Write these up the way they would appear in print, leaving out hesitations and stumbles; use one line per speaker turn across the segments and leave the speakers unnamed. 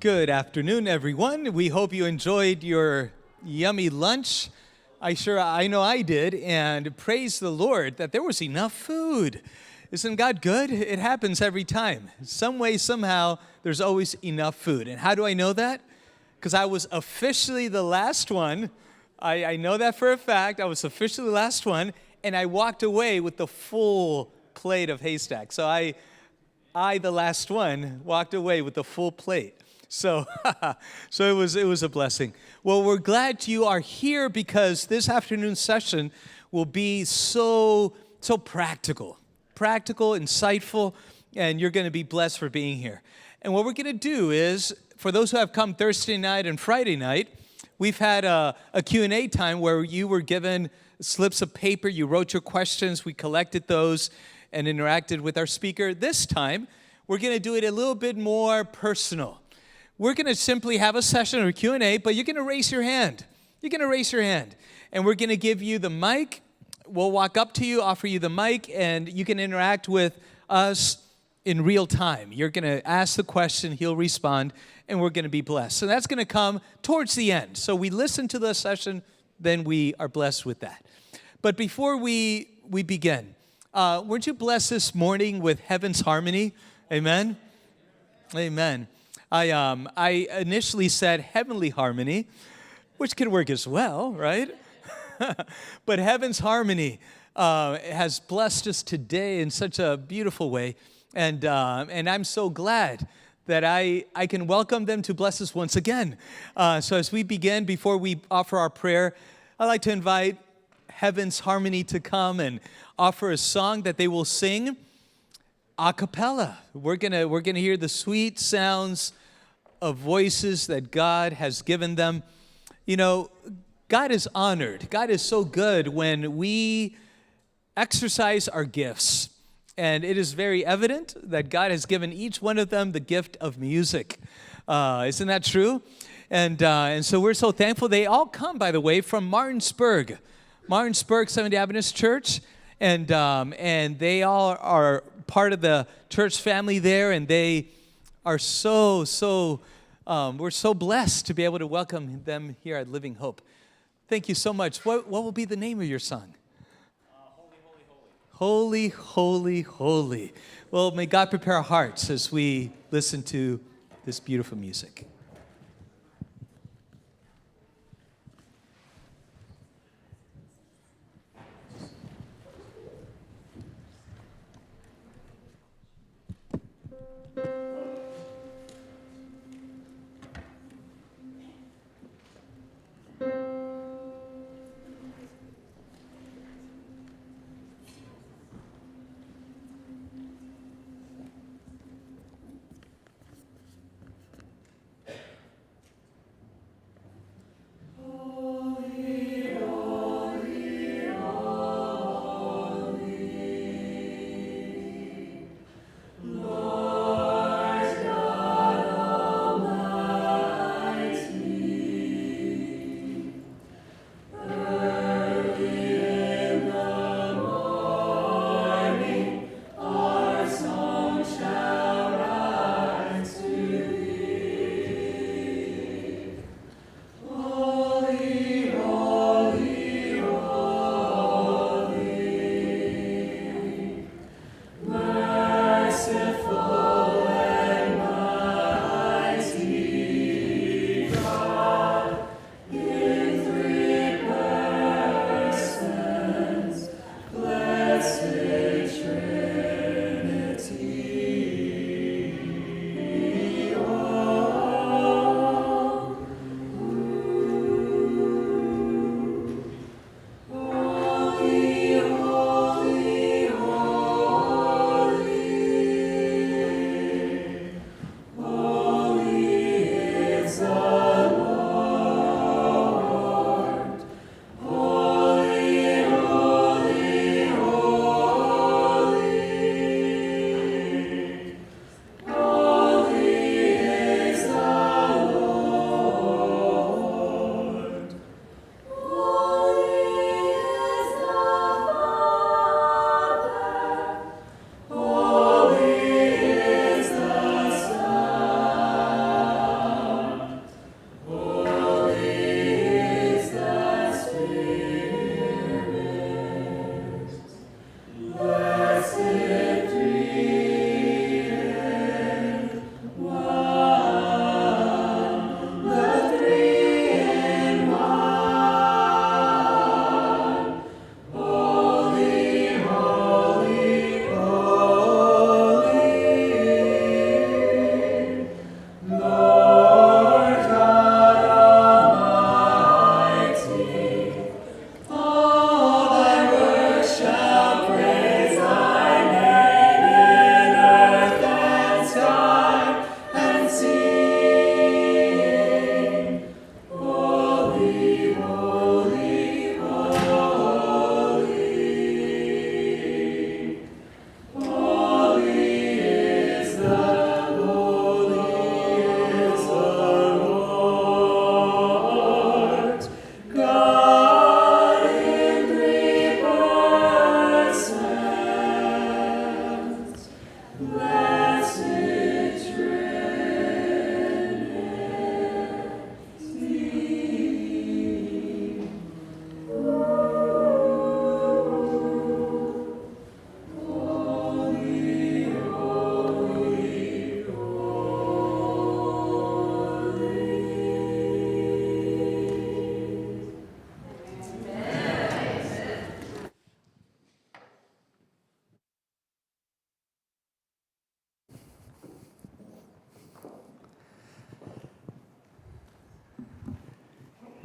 Good afternoon, everyone. We hope you enjoyed your yummy lunch. I know I did, and praise the Lord that there was enough food. Isn't God good? It happens every time. Some way, somehow, there's always enough food. And how do I know that? Because I was officially the last one. I know that for a fact. I was officially the last one, and I walked away with the full plate of haystack. So I, the last one, walked away with the full plate. So it was a blessing. Well, we're glad you are here because this afternoon session will be so practical, insightful, and you're going to be blessed for being here. And what we're going to do is, for those who have come Thursday night and Friday night, we've had a Q&A time where you were given slips of paper, you wrote your questions, we collected those and interacted with our speaker. This time, we're going to do it a little bit more personal. We're going to simply have a session or Q&A, but you're going to raise your hand. You're going to raise your hand. And we're going to give you the mic. We'll walk up to you, offer you the mic, and you can interact with us in real time. You're going to ask the question, he'll respond, and we're going to be blessed. So that's going to come towards the end. So we listen to the session, then we are blessed with that. But before we begin, weren't you blessed this morning with Heaven's Harmony? Amen? Amen. I initially said heavenly harmony, which could work as well, right? But Heaven's Harmony has blessed us today in such a beautiful way, and I'm so glad that I can welcome them to bless us once again. So as we begin, before we offer our prayer, I'd like to invite Heaven's Harmony to come and offer a song that they will sing a cappella. We're gonna hear the sweet sounds of voices that God has given them. You know, God is honored. God is so good when we exercise our gifts. And it is very evident that God has given each one of them the gift of music. Isn't that true? And so we're so thankful. They all come, by the way, from Martinsburg Seventh-day Adventist Church. And they all are part of the church family there, and they are we're so blessed to be able to welcome them here at Living Hope. Thank you so much. What will be the name of your song?
Holy, Holy, Holy.
Holy, Holy, Holy. Well, may God prepare our hearts as we listen to this beautiful music.
Lord.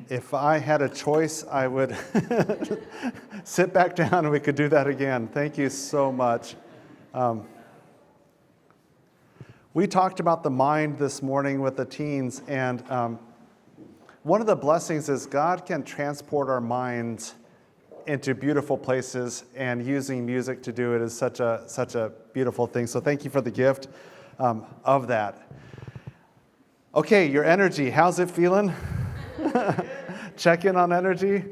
If I had a choice, I would sit back down and we could do that again. Thank you so much. We talked about the mind this morning with the teens, and one of the blessings is God can transport our minds into beautiful places, and using music to do it is such a beautiful thing. So thank you for the gift of that. Okay, your energy, how's it feeling? Check in on energy.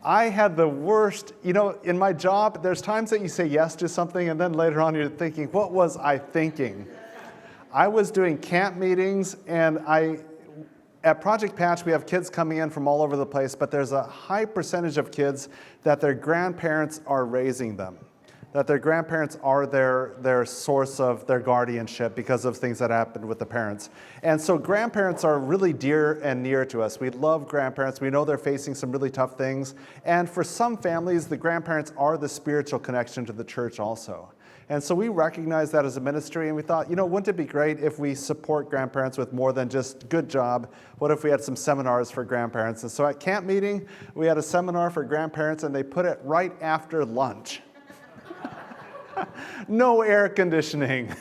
I had the worst, in my job, there's times that you say yes to something and then later on you're thinking, what was I thinking? I was doing camp meetings, and at Project Patch, we have kids coming in from all over the place, but there's a high percentage of kids that their grandparents are raising them, that their grandparents are their source of their guardianship because of things that happened with the parents. And so grandparents are really dear and near to us. We love grandparents. We know they're facing some really tough things. And for some families, the grandparents are the spiritual connection to the church also. And so we recognize that as a ministry, and we thought, wouldn't it be great if we support grandparents with more than just good job? What if we had some seminars for grandparents? And so at camp meeting, we had a seminar for grandparents, and they put it right after lunch. No air conditioning.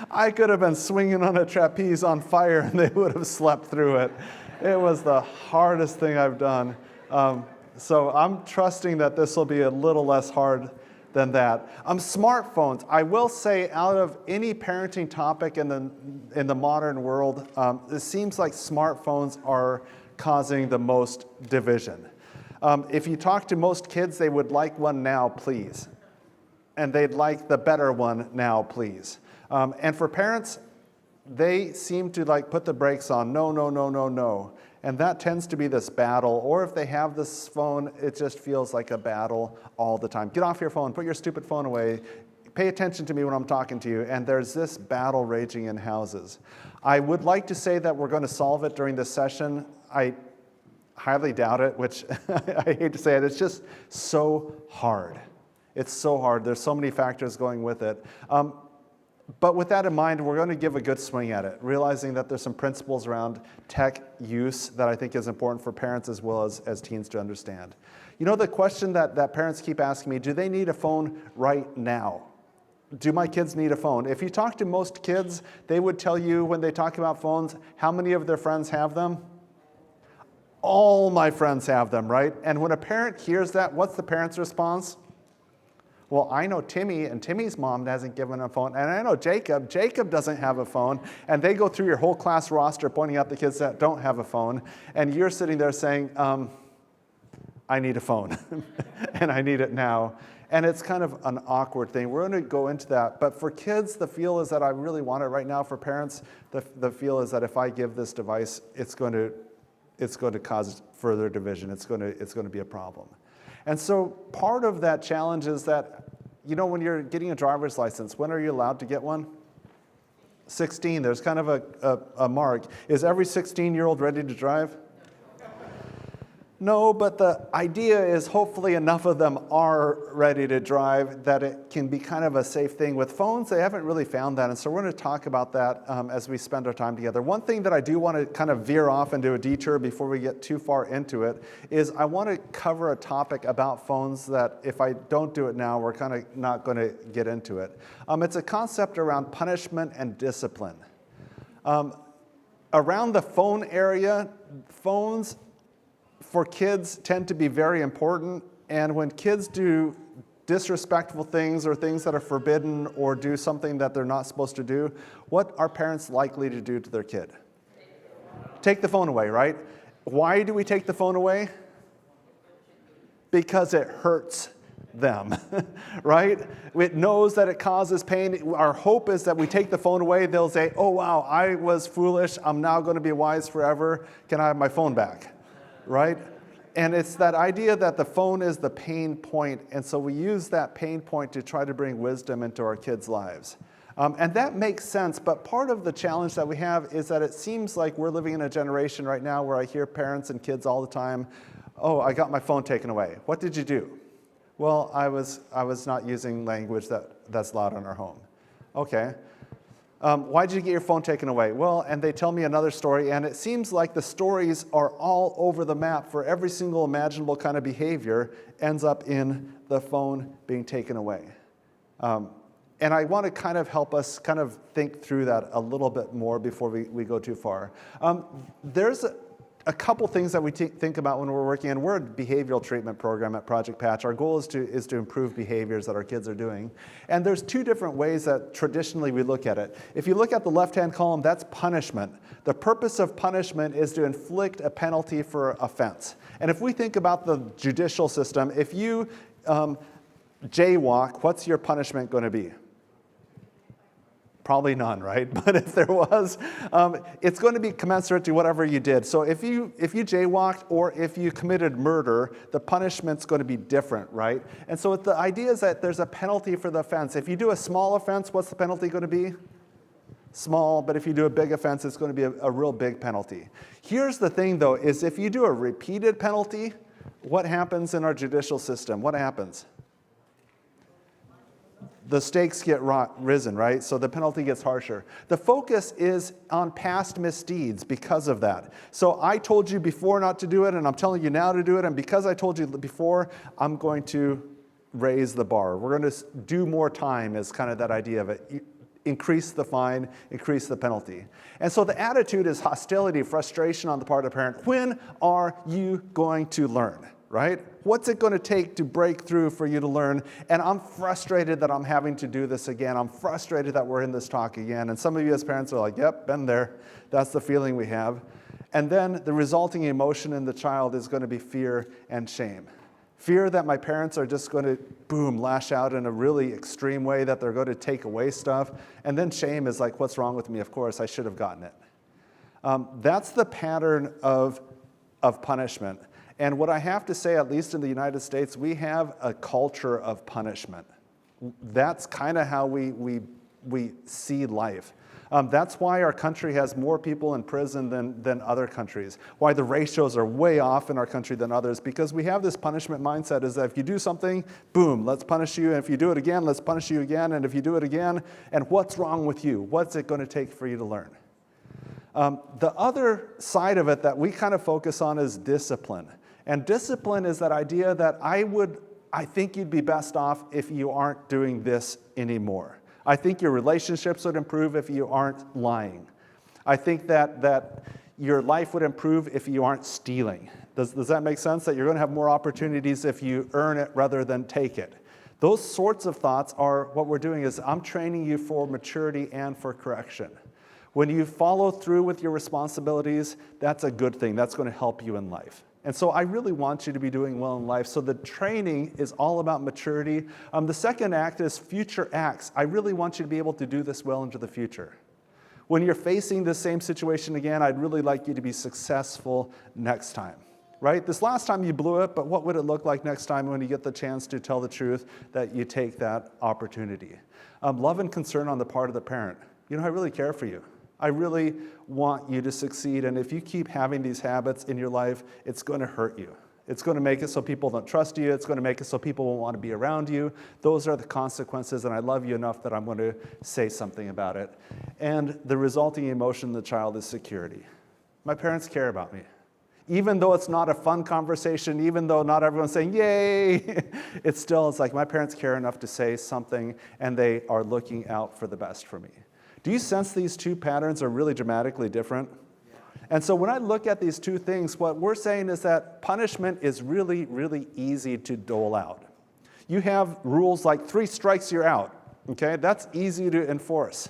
I could have been swinging on a trapeze on fire, and they would have slept through it. It was the hardest thing I've done. So I'm trusting that this will be a little less hard than that. Smartphones. I will say, out of any parenting topic in the modern world, it seems like smartphones are causing the most division. If you talk to most kids, they would like one now, please. And they'd like the better one now, please. And for parents, they seem to put the brakes on. No, no, no, no, no. And that tends to be this battle. Or if they have this phone, it just feels like a battle all the time. Get off your phone. Put your stupid phone away. Pay attention to me when I'm talking to you. And there's this battle raging in houses. I would like to say that we're going to solve it during this session. I highly doubt it, which I hate to say it. It's just so hard. It's so hard. There's so many factors going with it. But with that in mind, we're going to give a good swing at it, realizing that there's some principles around tech use that I think is important for parents as well as teens to understand. The question that parents keep asking me, do they need a phone right now? Do my kids need a phone? If you talk to most kids, they would tell you when they talk about phones, how many of their friends have them? All my friends have them, right? And when a parent hears that, what's the parent's response? Well, I know Timmy, and Timmy's mom hasn't given him a phone. And I know Jacob doesn't have a phone. And they go through your whole class roster pointing out the kids that don't have a phone. And you're sitting there saying, I need a phone. And I need it now. And it's kind of an awkward thing. We're going to go into that. But for kids, the feel is that I really want it right now. For parents, the feel is that if I give this device, it's going to cause further division. It's going to be a problem. And so part of that challenge is that, when you're getting a driver's license, when are you allowed to get one? 16. There's kind of a mark. Is every 16-year-old ready to drive? No, but the idea is hopefully enough of them are ready to drive that it can be kind of a safe thing. With phones, they haven't really found that, and so we're going to talk about that as we spend our time together. One thing that I do want to kind of veer off into a detour before we get too far into it is I want to cover a topic about phones that if I don't do it now, we're kind of not going to get into it. It's a concept around punishment and discipline. Around the phone area, phones for kids tend to be very important, and when kids do disrespectful things or things that are forbidden or do something that they're not supposed to do, what are parents likely to do to their kid? Take the phone away, right? Why do we take the phone away? Because it hurts them, right? It knows that it causes pain. Our hope is that we take the phone away, they'll say, oh wow, I was foolish, I'm now going to be wise forever, can I have my phone back? Right? And it's that idea that the phone is the pain point, and so we use that pain point to try to bring wisdom into our kids' lives. And that makes sense, but part of the challenge that we have is that it seems like we're living in a generation right now where I hear parents and kids all the time, oh, I got my phone taken away. What did you do? Well, I was not using language that's loud in our home. Okay. Why did you get your phone taken away? Well, and they tell me another story, and it seems like the stories are all over the map for every single imaginable kind of behavior ends up in the phone being taken away. And I want to kind of help us kind of think through that a little bit more before we go too far. There's a couple things that we think about when we're working, and we're a behavioral treatment program at Project Patch. Our goal is to improve behaviors that our kids are doing. And there's two different ways that traditionally we look at it. If you look at the left-hand column, that's punishment. The purpose of punishment is to inflict a penalty for offense. And if we think about the judicial system, if you jaywalk, what's your punishment going to be? Probably none, right? But if there was, it's going to be commensurate to whatever you did. So if you jaywalked or if you committed murder, the punishment's going to be different, right? And so the idea is that there's a penalty for the offense. If you do a small offense, what's the penalty going to be? Small, but if you do a big offense, it's going to be a real big penalty. Here's the thing, though, is if you do a repeated penalty, what happens in our judicial system? What happens? The stakes get risen, right? So the penalty gets harsher. The focus is on past misdeeds because of that. So I told you before not to do it, and I'm telling you now to do it, and because I told you before, I'm going to raise the bar. We're going to do more time is kind of that idea of it. Increase the fine, increase the penalty. And so the attitude is hostility, frustration on the part of the parent. When are you going to learn? Right? What's it going to take to break through for you to learn? And I'm frustrated that I'm having to do this again. I'm frustrated that we're in this talk again. And some of you as parents are like, yep, been there. That's the feeling we have. And then the resulting emotion in the child is going to be fear and shame. Fear that my parents are just going to, boom, lash out in a really extreme way, that they're going to take away stuff. And then shame is like, what's wrong with me? Of course, I should have gotten it. That's the pattern of punishment. And what I have to say, at least in the United States, we have a culture of punishment. That's kind of how we see life. That's why our country has more people in prison than other countries. Why the ratios are way off in our country than others, because we have this punishment mindset is that if you do something, boom, let's punish you. And if you do it again, let's punish you again. And if you do it again, and what's wrong with you? What's it going to take for you to learn? The other side of it that we kind of focus on is discipline. And discipline is that idea that I think you'd be best off if you aren't doing this anymore. I think your relationships would improve if you aren't lying. I think that your life would improve if you aren't stealing. Does that make sense? That you're going to have more opportunities if you earn it rather than take it. Those sorts of thoughts are what we're doing is I'm training you for maturity and for correction. When you follow through with your responsibilities, that's a good thing. That's going to help you in life. And so I really want you to be doing well in life. So the training is all about maturity. The second act is future acts. I really want you to be able to do this well into the future. When you're facing the same situation again, I'd really like you to be successful next time. Right? This last time you blew it, but what would it look like next time when you get the chance to tell the truth, that you take that opportunity? Love and concern on the part of the parent. You know, I really care for you. I really want you to succeed, and if you keep having these habits in your life, it's going to hurt you. It's going to make it so people don't trust you. It's going to make it so people won't want to be around you. Those are the consequences, and I love you enough that I'm going to say something about it. And the resulting emotion in the child is security. My parents care about me. Even though it's not a fun conversation, even though not everyone's saying, yay, it's like my parents care enough to say something, and they are looking out for the best for me. Do you sense these two patterns are really dramatically different? And so when I look at these two things, what we're saying is that punishment is really, really easy to dole out. You have rules like 3 strikes, you're out. Okay, that's easy to enforce.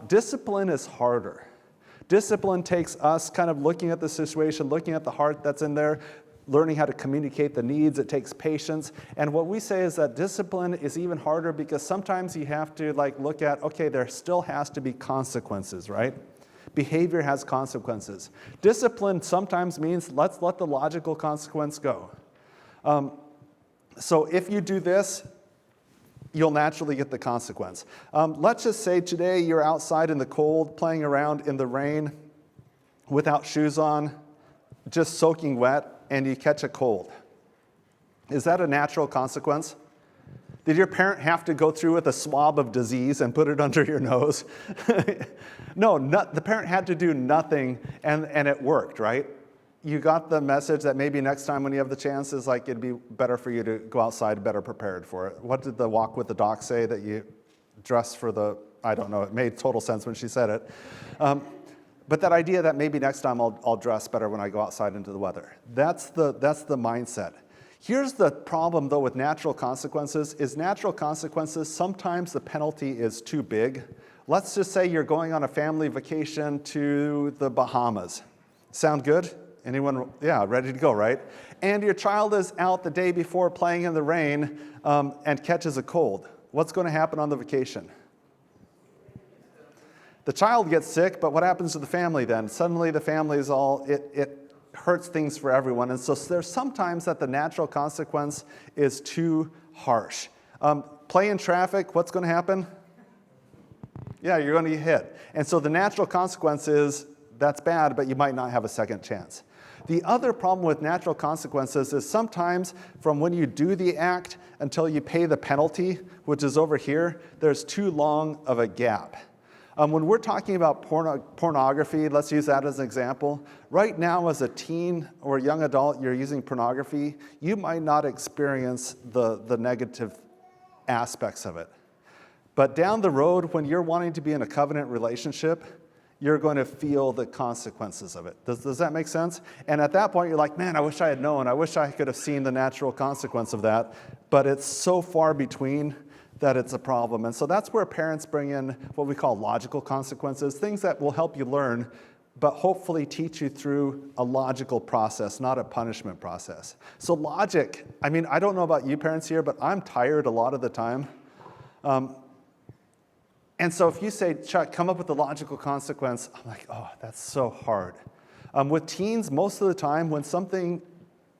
Discipline is harder. Discipline takes us kind of looking at the situation, looking at the heart that's in there, learning how to communicate the needs. It takes patience. And what we say is that discipline is even harder because sometimes you have to look at, okay, there still has to be consequences, right? Behavior has consequences. Discipline sometimes means let's let the logical consequence go. So if you do this, you'll naturally get the consequence. Let's just say today you're outside in the cold, playing around in the rain without shoes on, just soaking wet, and you catch a cold. Is that a natural consequence? Did your parent have to go through with a swab of disease and put it under your nose? No, the parent had to do nothing, and it worked, right? You got the message that maybe next time when you have the chance, is like it'd be better for you to go outside better prepared for it. What did the walk with the doc say? That you dress for the, I don't know, it made total sense when she said it. But that idea that maybe next time I'll dress better when I go outside into the weather. That's the mindset. Here's the problem, though, with natural consequences, is natural consequences, sometimes the penalty is too big. Let's just say you're going on a family vacation to the Bahamas. Sound good? Anyone? Yeah, ready to go, right? And your child is out the day before playing in the rain and catches a cold. What's going to happen on the vacation? The child gets sick, but what happens to the family then? Suddenly the family is all, it hurts things for everyone. And so there's sometimes that the natural consequence is too harsh. Play in traffic, what's going to happen? Yeah, you're going to get hit. And so the natural consequence is, that's bad, but you might not have a second chance. The other problem with natural consequences is sometimes from when you do the act until you pay the penalty, which is over here, there's too long of a gap. When we're talking about pornography, let's use that as an example. Right now, as a teen or a young adult, you're using pornography, you might not experience the negative aspects of it. But down the road, when you're wanting to be in a covenant relationship, you're going to feel the consequences of it. Does that make sense? And at that point, you're like, man, I wish I had known. I wish I could have seen the natural consequence of that. But it's so far between that it's a problem. And so that's where parents bring in what we call logical consequences, things that will help you learn, but hopefully teach you through a logical process, not a punishment process. So logic, I mean, I don't know about you parents here, but I'm tired a lot of the time. And so if you say, Chuck, come up with a logical consequence, I'm like, oh, that's so hard. With teens, most of the time, when something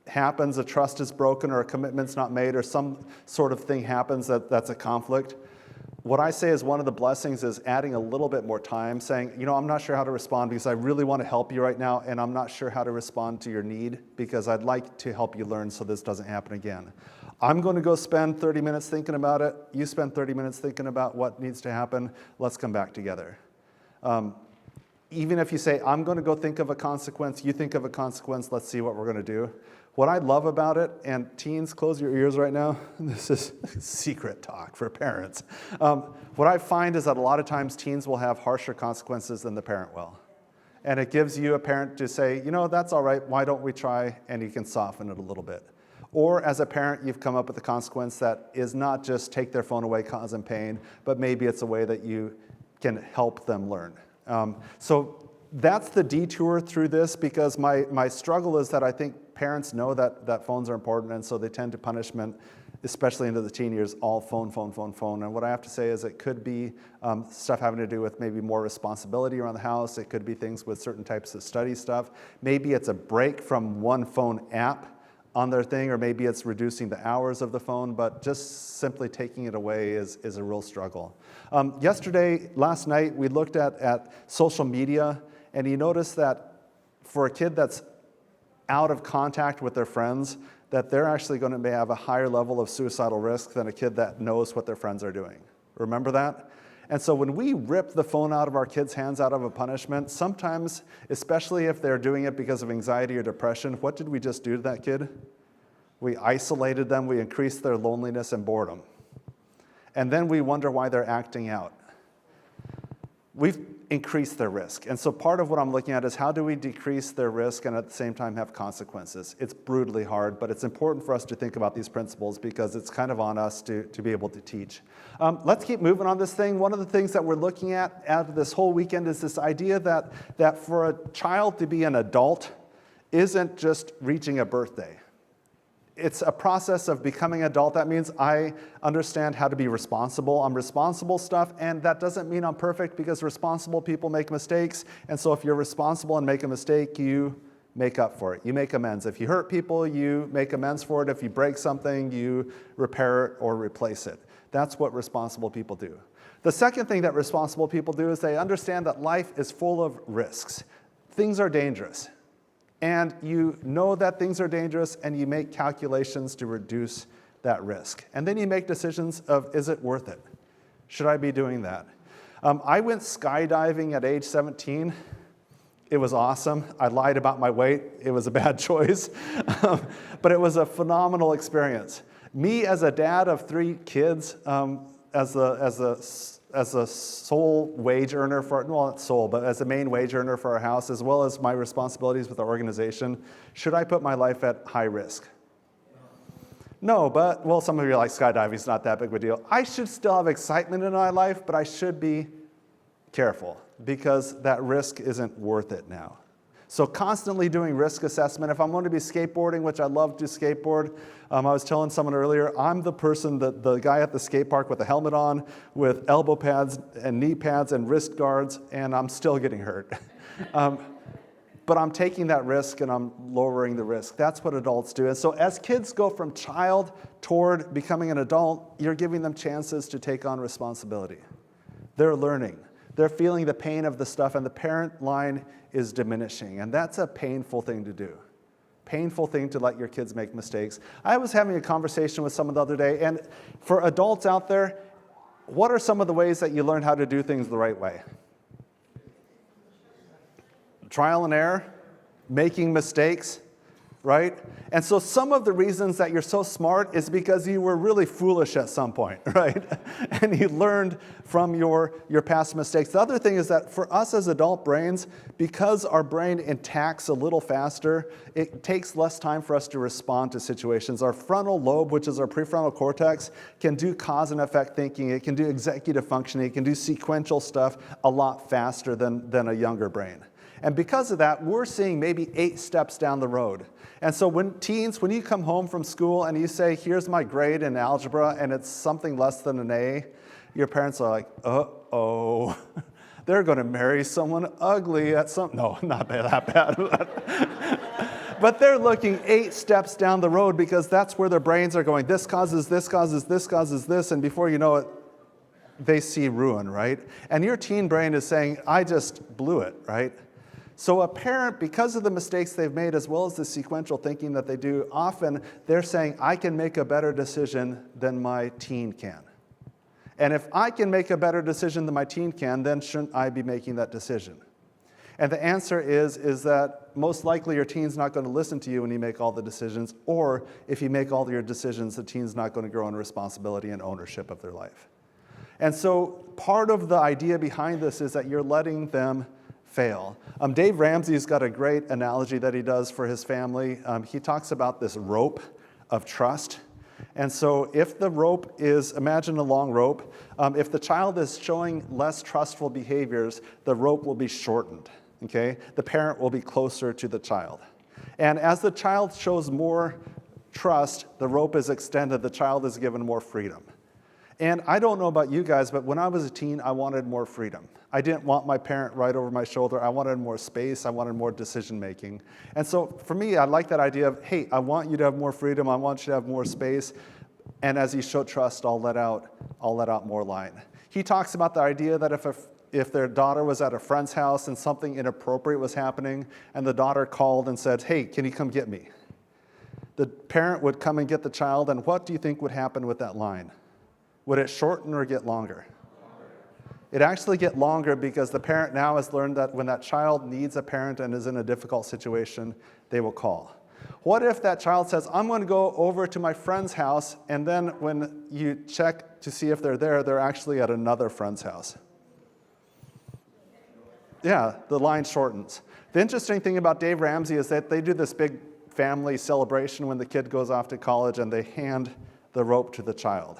happens, a trust is broken or a commitment's not made or some sort of thing happens that's a conflict, what I say is one of the blessings is adding a little bit more time, saying, you know, I'm not sure how to respond because I really want to help you right now, and I'm not sure how to respond to your need because I'd like to help you learn so this doesn't happen again. I'm going to go spend 30 minutes thinking about it. You spend 30 minutes thinking about what needs to happen. Let's come back together. Even if you say, I'm going to go think of a consequence, you think of a consequence, let's see what we're going to do. What I love about it, and teens, close your ears right now. This is secret talk for parents. What I find is that a lot of times teens will have harsher consequences than the parent will. And it gives you a parent to say, you know, that's all right, why don't we try? And you can soften it a little bit. Or as a parent, you've come up with a consequence that is not just take their phone away, cause them pain, but maybe it's a way that you can help them learn. So that's the detour through this, because my struggle is that I think parents know that phones are important, and so they tend to punishment, especially into the teen years, all phone. And what I have to say is it could be stuff having to do with maybe more responsibility around the house. It could be things with certain types of study stuff. Maybe it's a break from one phone app on their thing, or maybe it's reducing the hours of the phone, but just simply taking it away is a real struggle. Last night, we looked at social media, and you notice that for a kid that's out of contact with their friends, that they're actually going to have a higher level of suicidal risk than a kid that knows what their friends are doing. Remember that? And so when we rip the phone out of our kids' hands out of a punishment, sometimes, especially if they're doing it because of anxiety or depression, what did we just do to that kid? We isolated them, we increased their loneliness and boredom. And then we wonder why they're acting out. We've increased their risk. And so part of what I'm looking at is how do we decrease their risk and at the same time have consequences? It's brutally hard, but it's important for us to think about these principles because it's kind of on us to be able to teach. Let's keep moving on this thing. One of the things that we're looking at out of this whole weekend is this idea that for a child to be an adult isn't just reaching a birthday. It's a process of becoming adult. That means I understand how to be responsible. I'm responsible stuff, and that doesn't mean I'm perfect because responsible people make mistakes. And so if you're responsible and make a mistake, you make up for it. You make amends. If you hurt people, you make amends for it. If you break something, you repair it or replace it. That's what responsible people do. The second thing that responsible people do is they understand that life is full of risks. Things are dangerous. And you know that things are dangerous, and you make calculations to reduce that risk. And then you make decisions of, is it worth it? Should I be doing that? I went skydiving at age 17. It was awesome. I lied about my weight. It was a bad choice. But it was a phenomenal experience. Me as a dad of 3 kids, as a sole wage earner for, well, not sole, but as a main wage earner for our house, as well as my responsibilities with our organization, should I put my life at high risk? No, but, well, some of you are like, skydiving is not that big of a deal. I should still have excitement in my life, but I should be careful because that risk isn't worth it now. So constantly doing risk assessment. If I'm going to be skateboarding, which I love to skateboard, I was telling someone earlier, I'm the person, the guy at the skate park with the helmet on, with elbow pads and knee pads and wrist guards, and I'm still getting hurt. But I'm taking that risk and I'm lowering the risk. That's what adults do. And so as kids go from child toward becoming an adult, you're giving them chances to take on responsibility. They're learning. They're feeling the pain of the stuff, and the parent line is diminishing. And that's a painful thing to do. Painful thing to let your kids make mistakes. I was having a conversation with someone the other day, and for adults out there, what are some of the ways that you learn how to do things the right way? Trial and error, making mistakes, right? And so some of the reasons that you're so smart is because you were really foolish at some point, right? And you learned from your past mistakes. The other thing is that for us as adult brains, because our brain attacks a little faster, it takes less time for us to respond to situations. Our frontal lobe, which is our prefrontal cortex, can do cause and effect thinking. It can do executive functioning. It can do sequential stuff a lot faster than a younger brain. And because of that, we're seeing maybe 8 steps down the road. And so when you come home from school and you say, here's my grade in algebra, and it's something less than an A, your parents are like, uh-oh, they're going to marry someone ugly at some, no, not that bad. But they're looking 8 steps down the road because that's where their brains are going. This causes this, causes this, causes this, and before you know it, they see ruin, right? And your teen brain is saying, I just blew it, right? So a parent, because of the mistakes they've made, as well as the sequential thinking that they do, often they're saying, I can make a better decision than my teen can. And if I can make a better decision than my teen can, then shouldn't I be making that decision? And the answer is that most likely your teen's not going to listen to you when you make all the decisions, or if you make all your decisions, the teen's not going to grow in responsibility and ownership of their life. And so part of the idea behind this is that you're letting them fail. Dave Ramsey's got a great analogy that he does for his family. He talks about this rope of trust. And so if the rope is, imagine a long rope, if the child is showing less trustful behaviors, the rope will be shortened, okay? The parent will be closer to the child. And as the child shows more trust, the rope is extended, the child is given more freedom. And I don't know about you guys, but when I was a teen, I wanted more freedom. I didn't want my parent right over my shoulder. I wanted more space. I wanted more decision making. And so for me, I like that idea of, hey, I want you to have more freedom. I want you to have more space. And as you show trust, I'll let out more line. He talks about the idea that if their daughter was at a friend's house and something inappropriate was happening, and the daughter called and said, hey, can you come get me? The parent would come and get the child, and what do you think would happen with that line? Would it shorten or get longer? It actually get longer because the parent now has learned that when that child needs a parent and is in a difficult situation, they will call. What if that child says, I'm going to go over to my friend's house, and then when you check to see if they're there, they're actually at another friend's house? Yeah, the line shortens. The interesting thing about Dave Ramsey is that they do this big family celebration when the kid goes off to college, and they hand the rope to the child.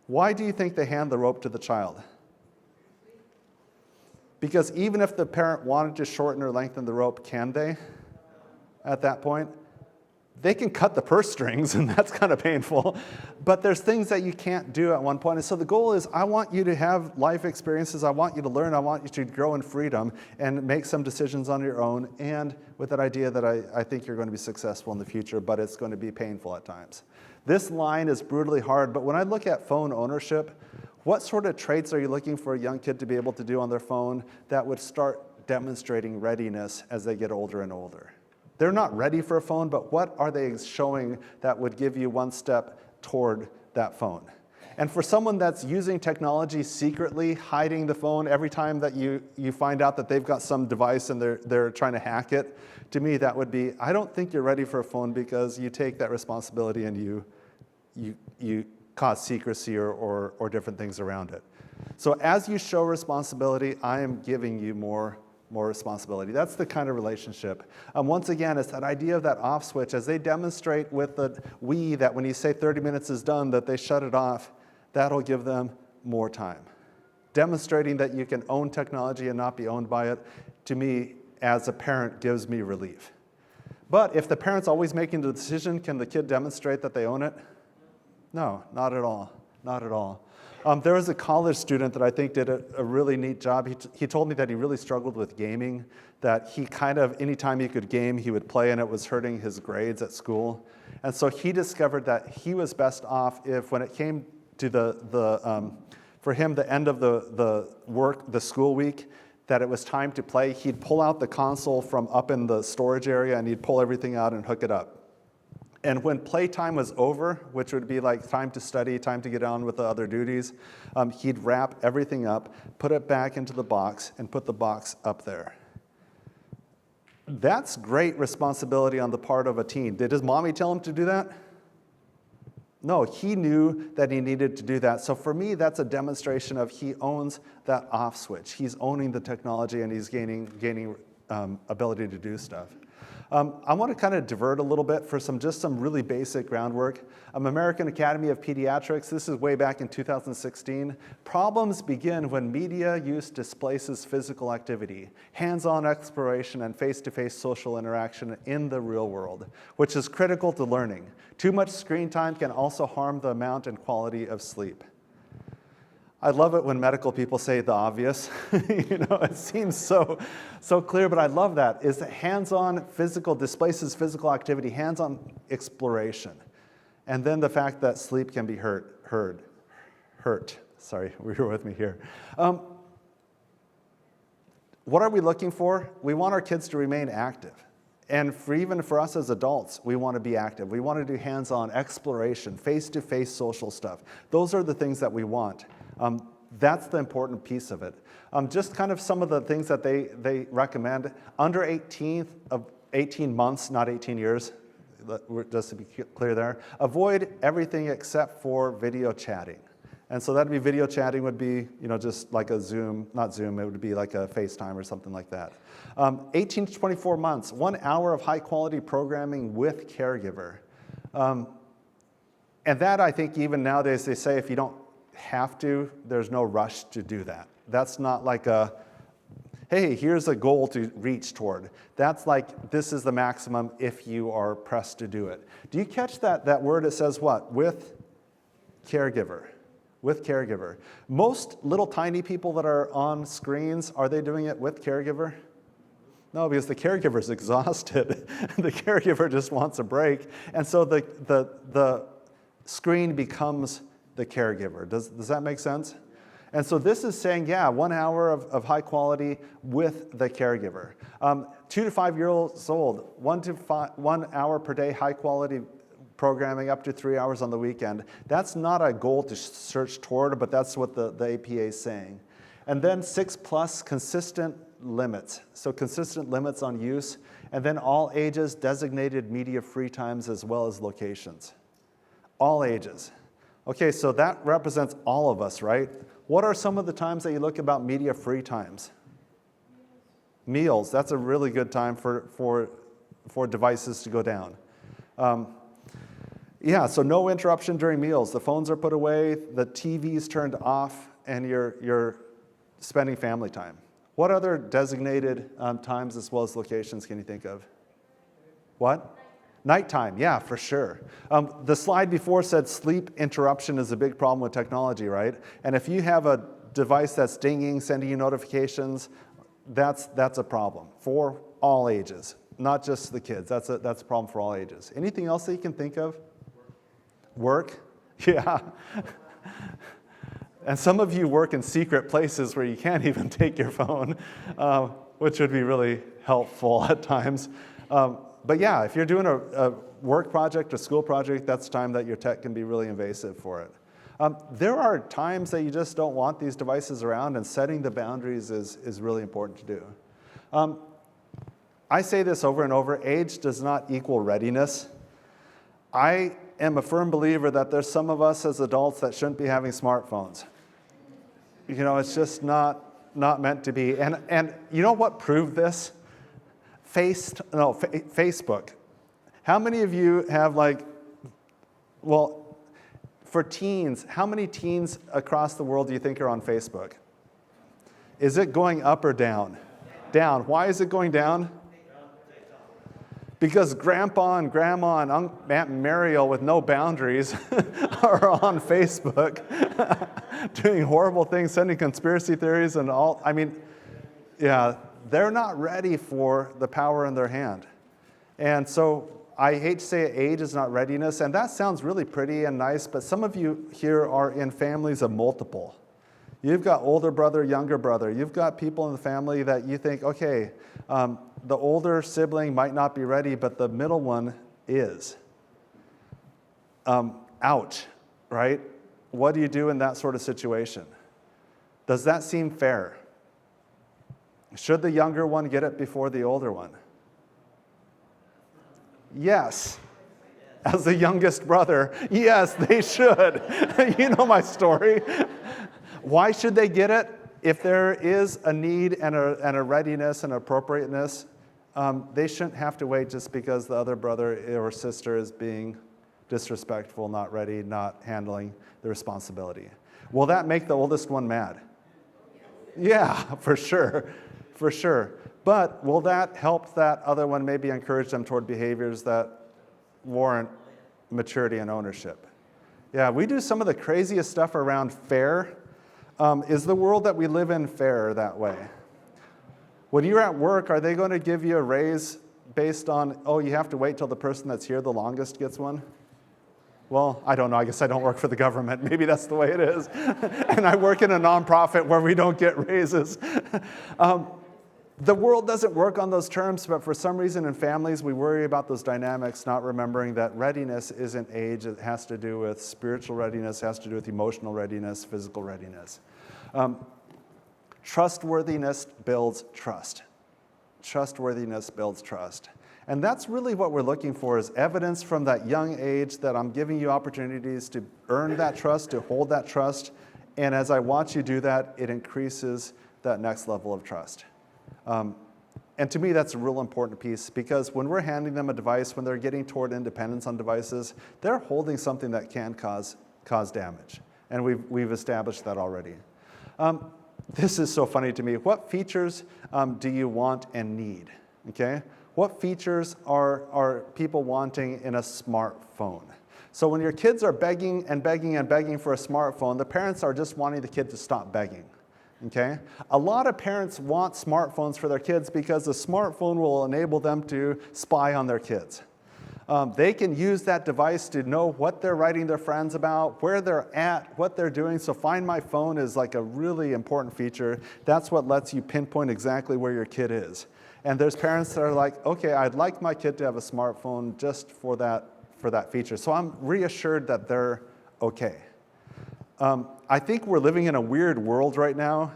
Why do you think they hand the rope to the child? Because even if the parent wanted to shorten or lengthen the rope, can they at that point? They can cut the purse strings, and that's kind of painful. But there's things that you can't do at one point. And so the goal is I want you to have life experiences. I want you to learn. I want you to grow in freedom and make some decisions on your own, and with that idea that I think you're going to be successful in the future, but it's going to be painful at times. This line is brutally hard, but when I look at phone ownership, what sort of traits are you looking for a young kid to be able to do on their phone that would start demonstrating readiness as they get older and older? They're not ready for a phone, but what are they showing that would give you one step toward that phone. And for someone that's using technology secretly, hiding the phone every time that you find out that they've got some device and they're trying to hack it, to me that would be, I don't think you're ready for a phone because you take that responsibility and you cause secrecy or different things around it. So as you show responsibility, I am giving you more responsibility. That's the kind of relationship. Once again, it's that idea of that off switch. As they demonstrate with the we that when you say 30 minutes is done, that they shut it off, that'll give them more time. Demonstrating that you can own technology and not be owned by it, to me, as a parent, gives me relief. But if the parent's always making the decision, can the kid demonstrate that they own it? No, not at all. Not at all. There was a college student that I think did a really neat job. He told me that he really struggled with gaming, that he kind of, anytime he could game, he would play, and it was hurting his grades at school. And so he discovered that he was best off if, when it came to for him, the end of the school week, that it was time to play, he'd pull out the console from up in the storage area and he'd pull everything out and hook it up. And when playtime was over, which would be like time to study, time to get on with the other duties, he'd wrap everything up, put it back into the box, and put the box up there. That's great responsibility on the part of a teen. Did his mommy tell him to do that? No, he knew that he needed to do that. So for me, that's a demonstration of he owns that off switch. He's owning the technology and he's gaining ability to do stuff. I want to kind of divert a little bit for just some really basic groundwork. American Academy of Pediatrics, this is way back in 2016. Problems begin when media use displaces physical activity, hands-on exploration, and face-to-face social interaction in the real world, which is critical to learning. Too much screen time can also harm the amount and quality of sleep. I love it when medical people say the obvious. It seems so clear, but I love that. Is that hands-on physical displaces physical activity, hands-on exploration. And then the fact that sleep can be hurt. Sorry, we were with me here. What are we looking for? We want our kids to remain active. And even for us as adults, we want to be active. We want to do hands-on exploration, face-to-face social stuff. Those are the things that we want. That's the important piece of it. Just kind of some of the things that they recommend. Under 18 months, not 18 years, just to be clear there, avoid everything except for video chatting. And so that'd be video chatting would be, just like a Zoom, not Zoom, it would be like a FaceTime or something like that. 18 to 24 months, 1 hour of high quality programming with caregiver. And that, I think, even nowadays, they say if you don't have to, there's no rush to do that. That's not like hey, here's a goal to reach toward. That's like, this is the maximum if you are pressed to do it. Do you catch that word? It says what? With caregiver. With caregiver. Most little tiny people that are on screens, are they doing it with caregiver? No, because the caregiver's exhausted. The caregiver just wants a break. And so the screen becomes the caregiver. Does that make sense? And so this is saying, 1 hour of high quality with the caregiver. 2 to 5 years old, 1 hour per day high quality programming, up to 3 hours on the weekend. That's not a goal to search toward, but that's what the APA is saying. And then 6+ consistent limits. So consistent limits on use. And then all ages, designated media free times, as well as locations. All ages. Okay, so that represents all of us, right? What are some of the times that you look about media free times? Meals. That's a really good time for devices to go down. So no interruption during meals. The phones are put away, the TV's turned off, and you're spending family time. What other designated times as well as locations can you think of? What? Nighttime, yeah, for sure. The slide before said sleep interruption is a big problem with technology, right? And if you have a device that's dinging, sending you notifications, that's a problem for all ages, not just the kids. That's a problem for all ages. Anything else that you can think of? Work? Yeah. And some of you work in secret places where you can't even take your phone, which would be really helpful at times. But yeah, if you're doing a work project or school project, that's time that your tech can be really invasive for it. There are times that you just don't want these devices around, and setting the boundaries is really important to do. I say this over and over, age does not equal readiness. I am a firm believer that there's some of us as adults that shouldn't be having smartphones. You know, it's just not meant to be. And you know what proved this? Facebook. How many of you have for teens, how many teens across the world do you think are on Facebook? Is it going up or down? Down. Why is it going down? Because Grandpa and Grandma and Aunt Mariel with no boundaries are on Facebook doing horrible things, sending conspiracy theories and all. I mean, yeah, they're not ready for the power in their hand. And so I hate to say age is not readiness, and that sounds really pretty and nice, but some of you here are in families of multiple. You've got older brother, younger brother. You've got people in the family that you think, okay, the older sibling might not be ready, but the middle one is. Ouch, right? What do you do in that sort of situation? Does that seem fair? Should the younger one get it before the older one? Yes. As the youngest brother, yes, they should. You know my story. Why should they get it? If there is a need and a readiness and appropriateness, they shouldn't have to wait just because the other brother or sister is being disrespectful, not ready, not handling the responsibility. Will that make the oldest one mad? Yeah, for sure, for sure. But will that help that other one maybe encourage them toward behaviors that warrant maturity and ownership? Yeah, we do some of the craziest stuff around fair. Is the world that we live in fair that way? When you're at work, are they going to give you a raise based on, oh, you have to wait till the person that's here the longest gets one? Well, I don't know. I guess I don't work for the government. Maybe that's the way it is. And I work in a nonprofit where we don't get raises. The world doesn't work on those terms, but for some reason in families, we worry about those dynamics, not remembering that readiness isn't age. It has to do with spiritual readiness, has to do with emotional readiness, physical readiness. Trustworthiness builds trust. Trustworthiness builds trust. And that's really what we're looking for, is evidence from that young age that I'm giving you opportunities to earn that trust, to hold that trust. And as I watch you do that, it increases that next level of trust. And to me, that's a real important piece, because when we're handing them a device, when they're getting toward independence on devices, they're holding something that can cause damage. And we've established that already. This is so funny to me. What features do you want and need? Okay? What features are people wanting in a smartphone? So when your kids are begging and begging and begging for a smartphone, the parents are just wanting the kid to stop begging. Okay? A lot of parents want smartphones for their kids because the smartphone will enable them to spy on their kids. They can use that device to know what they're writing their friends about, where they're at, what they're doing. So Find My Phone is like a really important feature. That's what lets you pinpoint exactly where your kid is. And there's parents that are like, okay, I'd like my kid to have a smartphone just for that feature. So I'm reassured that they're okay. I think we're living in a weird world right now.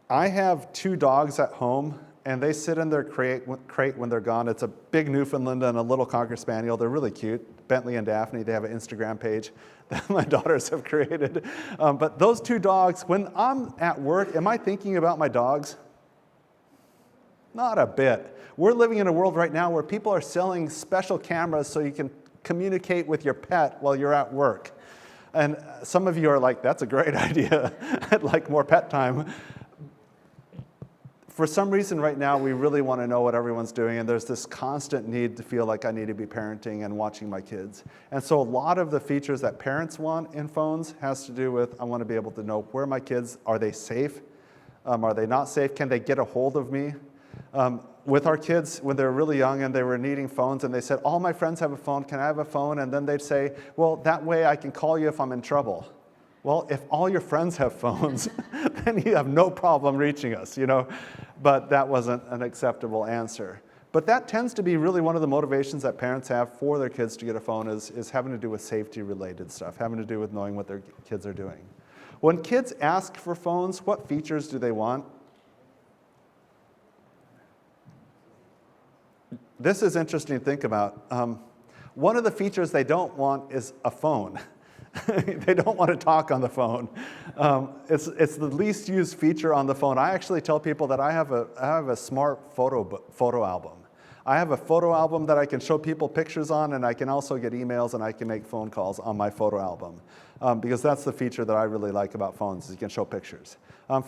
I have 2 dogs at home, and they sit in their crate when they're gone. It's a big Newfoundland and a little Cocker Spaniel. They're really cute. Bentley and Daphne, they have an Instagram page that my daughters have created. But those 2 dogs, when I'm at work, am I thinking about my dogs? Not a bit. We're living in a world right now where people are selling special cameras so you can communicate with your pet while you're at work. And some of you are like, that's a great idea. I'd like more pet time. For some reason right now, we really want to know what everyone's doing, and there's this constant need to feel like I need to be parenting and watching my kids. And so a lot of the features that parents want in phones has to do with, I want to be able to know where my kids, are they safe? Are they not safe? Can they get a hold of me? With our kids, when they were really young and they were needing phones, and they said, all my friends have a phone, can I have a phone? And then they'd say, well, that way I can call you if I'm in trouble. Well, if all your friends have phones, then you have no problem reaching us, you know. But that wasn't an acceptable answer. But that tends to be really one of the motivations that parents have for their kids to get a phone is having to do with safety-related stuff, having to do with knowing what their kids are doing. When kids ask for phones, what features do they want? This is interesting to think about. One of the features they don't want is a phone. They don't want to talk on the phone. It's the least used feature on the phone. I actually tell people that I have a smart photo album. I have a photo album that I can show people pictures on, and I can also get emails and I can make phone calls on my photo album. Because that's the feature that I really like about phones, is you can show pictures.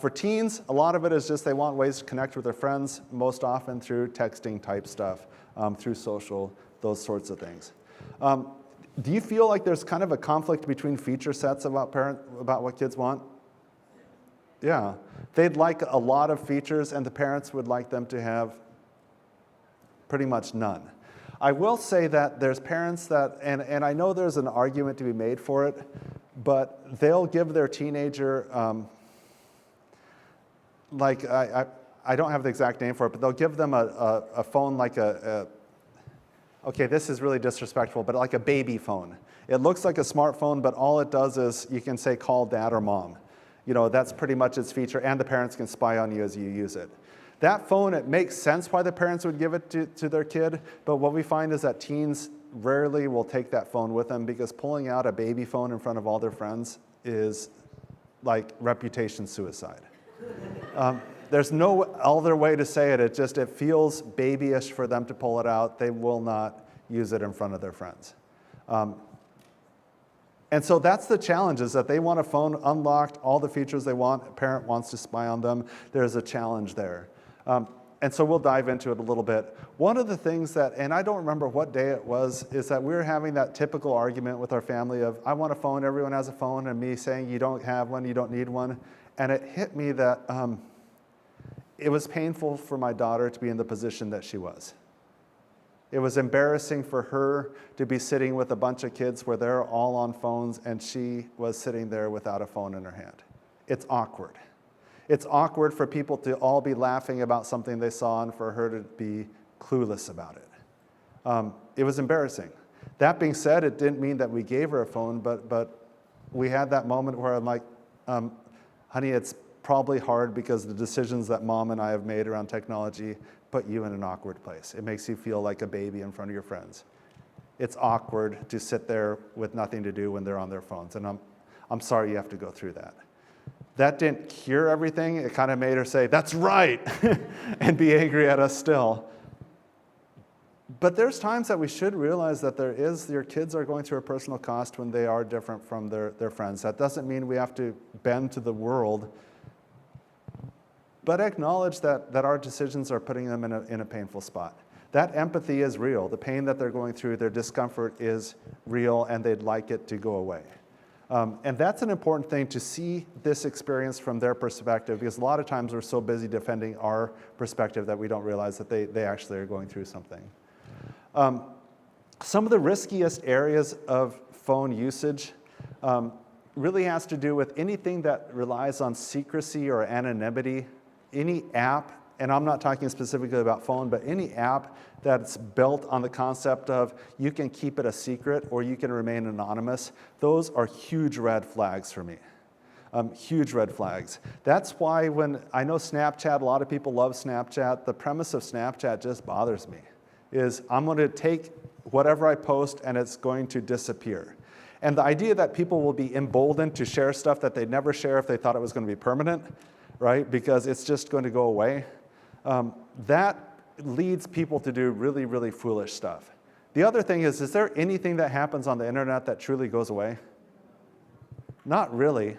For teens, a lot of it is just they want ways to connect with their friends, most often through texting type stuff, through social, those sorts of things. Do you feel like there's kind of a conflict between feature sets about what kids want? Yeah. They'd like a lot of features, and the parents would like them to have pretty much none. I will say that there's parents that, and I know there's an argument to be made for it, but they'll give their teenager, I don't have the exact name for it, but they'll give them a phone like okay, this is really disrespectful, but like a baby phone. It looks like a smartphone, but all it does is you can say, call dad or mom. That's pretty much its feature, and the parents can spy on you as you use it. That phone, it makes sense why the parents would give it to their kid, but what we find is that teens rarely will take that phone with them, because pulling out a baby phone in front of all their friends is like reputation suicide. There's no other way to say it. It feels babyish for them to pull it out. They will not use it in front of their friends. And so that's the challenge, is that they want a phone unlocked, all the features they want. A parent wants to spy on them. There's a challenge there. And so we'll dive into it a little bit. One of the things that, and I don't remember what day it was, is that we were having that typical argument with our family of, I want a phone, everyone has a phone, and me saying, you don't have one, you don't need one. And it hit me that it was painful for my daughter to be in the position that she was. It was embarrassing for her to be sitting with a bunch of kids where they're all on phones, and she was sitting there without a phone in her hand. It's awkward. It's awkward for people to all be laughing about something they saw and for her to be clueless about it. It was embarrassing. That being said, it didn't mean that we gave her a phone, but we had that moment where I'm like, honey, it's probably hard because the decisions that mom and I have made around technology put you in an awkward place. It makes you feel like a baby in front of your friends. It's awkward to sit there with nothing to do when they're on their phones, and I'm sorry you have to go through that. That didn't cure everything. It kind of made her say, that's right, and be angry at us still. But there's times that we should realize that your kids are going through a personal cost when they are different from their friends. That doesn't mean we have to bend to the world, but acknowledge that our decisions are putting them in a painful spot. That empathy is real. The pain that they're going through, their discomfort is real, and they'd like it to go away. And that's an important thing, to see this experience from their perspective, because a lot of times we're so busy defending our perspective that we don't realize that they actually are going through something. Some of the riskiest areas of phone usage really has to do with anything that relies on secrecy or anonymity. Any app, and I'm not talking specifically about phone, but any app that's built on the concept of you can keep it a secret or you can remain anonymous, those are huge red flags for me. Huge red flags. That's why when I know Snapchat, a lot of people love Snapchat, the premise of Snapchat just bothers me, is I'm going to take whatever I post and it's going to disappear. And the idea that people will be emboldened to share stuff that they'd never share if they thought it was going to be permanent, right? Because it's just going to go away. That leads people to do really, really foolish stuff. The other thing is there anything that happens on the internet that truly goes away? Not really.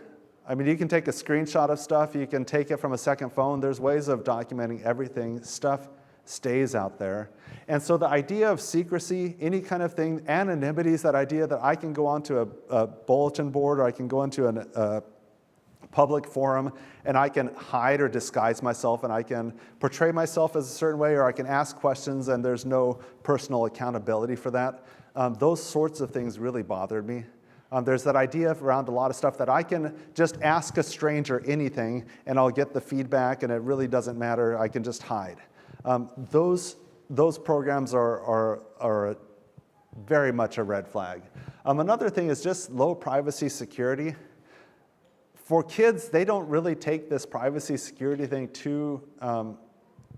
I mean, you can take a screenshot of stuff, you can take it from a second phone. There's ways of documenting everything. Stuff stays out there. And so the idea of secrecy, any kind of thing, anonymity is that idea that I can go onto a bulletin board, or I can go into a public forum and I can hide or disguise myself, and I can portray myself as a certain way, or I can ask questions and there's no personal accountability for that. Those sorts of things really bothered me. There's that idea around a lot of stuff that I can just ask a stranger anything and I'll get the feedback and it really doesn't matter, I can just hide. Those those programs are very much a red flag. Another thing is just low privacy security. For kids, they don't really take this privacy security thing too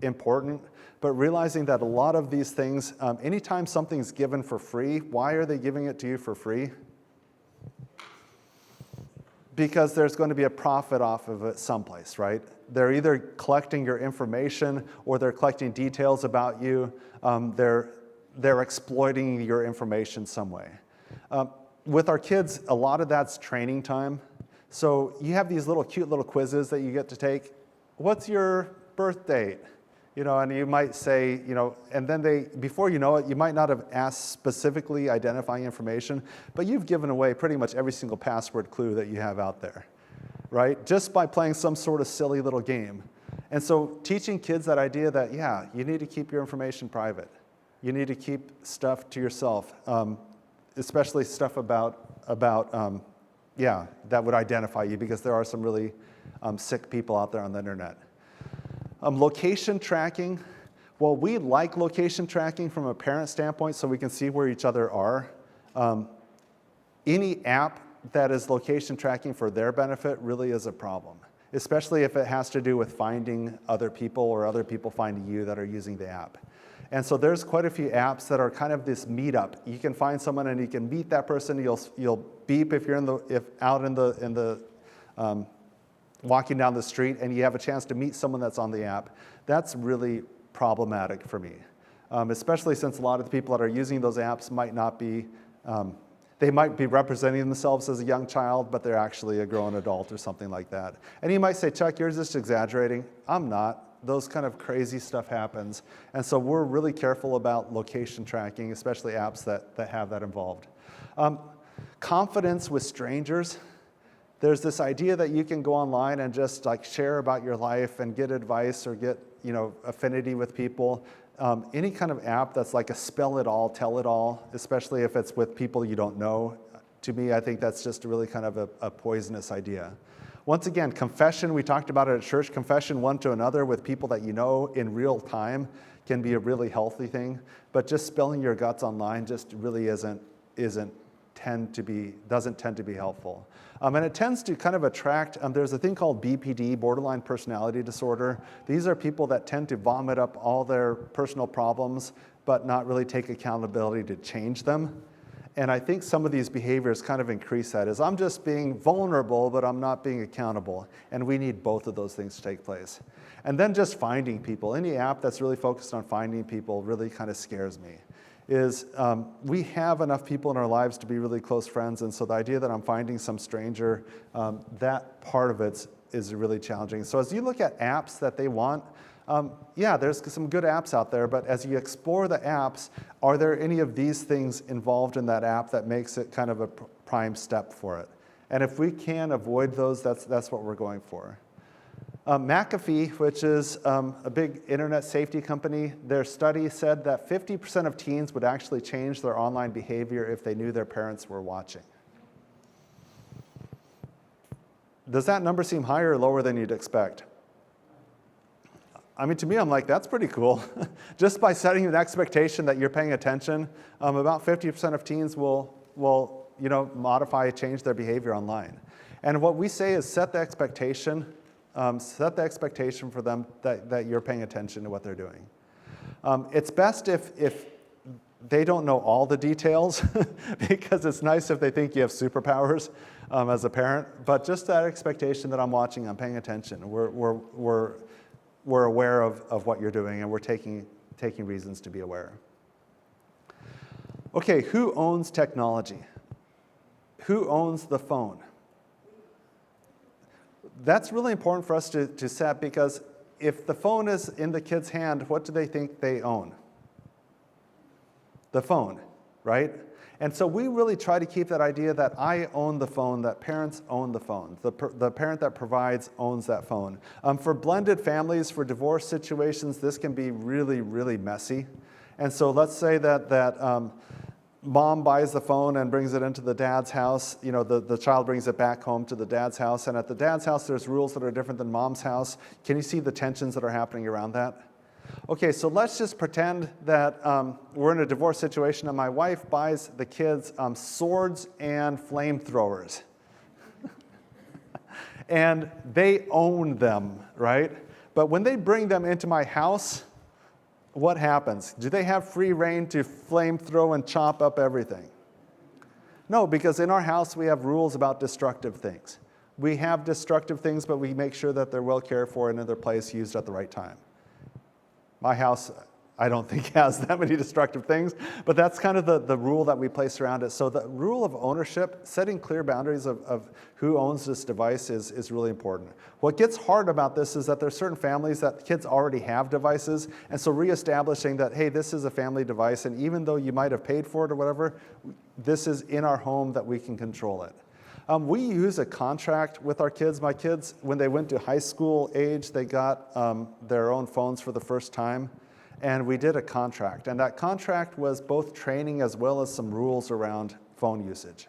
important, but realizing that a lot of these things, anytime something's given for free, why are they giving it to you for free? Because there's going to be a profit off of it someplace, right? They're either collecting your information or they're collecting details about you. They're exploiting your information some way. With our kids, a lot of that's training time. So you have these cute little quizzes that you get to take. What's your birth date? And you might say, and then before you know it, you might not have asked specifically identifying information, but you've given away pretty much every single password clue that you have out there, right? Just by playing some sort of silly little game. And so teaching kids that idea that, yeah, you need to keep your information private. You need to keep stuff to yourself, especially stuff that would identify you, because there are some really sick people out there on the internet. Location tracking. Well, we like location tracking from a parent standpoint so we can see where each other are. Any app that is location tracking for their benefit really is a problem, especially if it has to do with finding other people or other people finding you that are using the app. And so there's quite a few apps that are kind of this meetup. You can find someone and you can meet that person. You'll beep if you're walking down the street and you have a chance to meet someone that's on the app. That's really problematic for me, especially since a lot of the people that are using those apps might not be. They might be representing themselves as a young child, but they're actually a grown adult or something like that. And you might say, Chuck, you're just exaggerating. I'm not. Those kind of crazy stuff happens. And so we're really careful about location tracking, especially apps that have that involved. Confidence with strangers. There's this idea that you can go online and just share about your life and get advice or get affinity with people. Any kind of app that's like a spell it all, tell it all, especially if it's with people you don't know, to me, I think that's just really kind of a poisonous idea. Once again, confession, we talked about it at church, confession one to another with people that you know in real time can be a really healthy thing, but just spilling your guts online just really doesn't tend to be helpful. And it tends to kind of attract, there's a thing called BPD, borderline personality disorder. These are people that tend to vomit up all their personal problems, but not really take accountability to change them. And I think some of these behaviors kind of increase that, is I'm just being vulnerable, but I'm not being accountable. And we need both of those things to take place. And then just finding people. Any app that's really focused on finding people really kind of scares me. We have enough people in our lives to be really close friends, and so the idea that I'm finding some stranger, that part of it is really challenging. So as you look at apps that they want, there's some good apps out there, but as you explore the apps, are there any of these things involved in that app that makes it kind of a prime step for it? And if we can avoid those, that's what we're going for. McAfee, which is a big internet safety company, their study said that 50% of teens would actually change their online behavior if they knew their parents were watching. Does that number seem higher or lower than you'd expect? I mean, to me, I'm like, that's pretty cool. Just by setting an expectation that you're paying attention, about 50% of teens will modify, change their behavior online. And what we say is set the expectation for them that you're paying attention to what they're doing. It's best if they don't know all the details, because it's nice if they think you have superpowers as a parent, but just that expectation that I'm watching, I'm paying attention. We're aware of what you're doing, and we're taking reasons to be aware. Okay, who owns technology? Who owns the phone? That's really important for us to set, because if the phone is in the kid's hand, what do they think they own? The phone, right? And so we really try to keep that idea that I own the phone, that parents own the phone. The parent that provides owns that phone. For blended families, for divorce situations, this can be really, really messy. And so let's say that mom buys the phone and brings it into the dad's house. The child brings it back home to the dad's house. And at the dad's house, there's rules that are different than mom's house. Can you see the tensions that are happening around that? Okay, so let's just pretend that we're in a divorce situation and my wife buys the kids swords and flamethrowers. And they own them, right? But when they bring them into my house, what happens? Do they have free reign to flamethrow and chop up everything? No, because in our house we have rules about destructive things. We have destructive things, but we make sure that they're well cared for and in their place, used at the right time. My house, I don't think has that many destructive things, but that's kind of the rule that we place around it. So the rule of ownership, setting clear boundaries of who owns this device is really important. What gets hard about this is that there's certain families that kids already have devices, and so reestablishing that, hey, this is a family device, and even though you might have paid for it or whatever, this is in our home that we can control it. We use a contract with our kids. My kids, when they went to high school age, they got their own phones for the first time. And we did a contract. And that contract was both training as well as some rules around phone usage.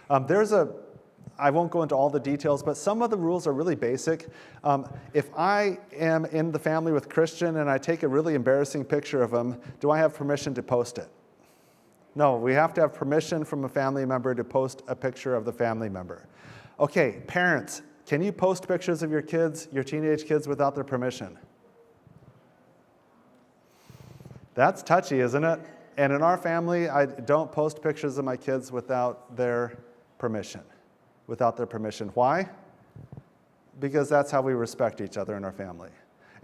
I won't go into all the details, but some of the rules are really basic. If I am in the family with Christian and I take a really embarrassing picture of him, do I have permission to post it? No, we have to have permission from a family member to post a picture of the family member. Okay, parents, can you post pictures of your kids, your teenage kids, without their permission? That's touchy, isn't it? And in our family, I don't post pictures of my kids without their permission. Why? Because that's how we respect each other in our family.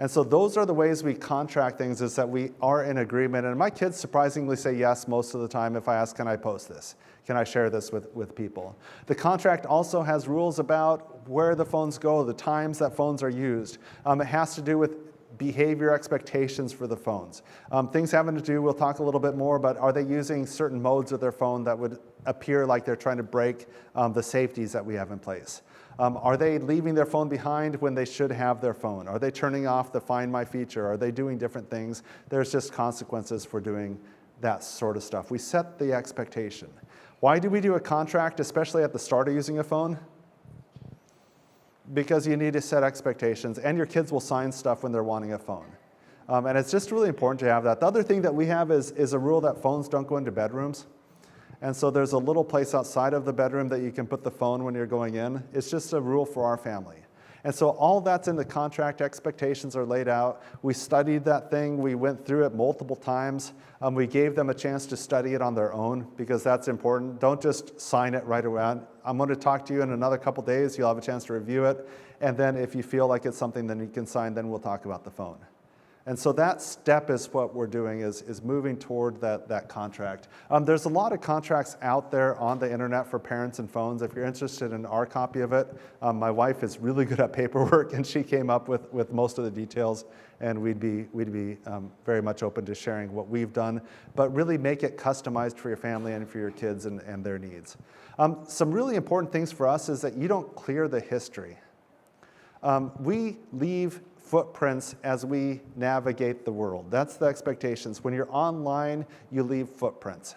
And so those are the ways we contract things, is that we are in agreement. And my kids surprisingly say yes most of the time if I ask, can I post this? Can I share this with people? The contract also has rules about where the phones go, the times that phones are used. It has to do with behavior expectations for the phones. Things having to do, we'll talk a little bit more, but are they using certain modes of their phone that would appear like they're trying to break the safeties that we have in place? Are they leaving their phone behind when they should have their phone? Are they turning off the Find My feature? Are they doing different things? There's just consequences for doing that sort of stuff. We set the expectation. Why do we do a contract, especially at the start of using a phone? Because you need to set expectations, and your kids will sign stuff when they're wanting a phone. And it's just really important to have that. The other thing that we have is a rule that phones don't go into bedrooms. And so there's a little place outside of the bedroom that you can put the phone when you're going in. It's just a rule for our family. And so all that's in the contract. Expectations are laid out. We studied that thing. We went through it multiple times. We gave them a chance to study it on their own, because that's important. Don't just sign it right away. I'm going to talk to you in another couple days. You'll have a chance to review it. And then if you feel like it's something that you can sign, then we'll talk about the phone. And so that step is what we're doing, is moving toward that contract. There's a lot of contracts out there on the internet for parents and phones. If you're interested in our copy of it, my wife is really good at paperwork, and she came up with most of the details, and we'd be very much open to sharing what we've done, but really make it customized for your family and for your kids and their needs. Some really important things for us is that you don't clear the history. We leave footprints as we navigate the world. That's the expectations. When you're online, you leave footprints.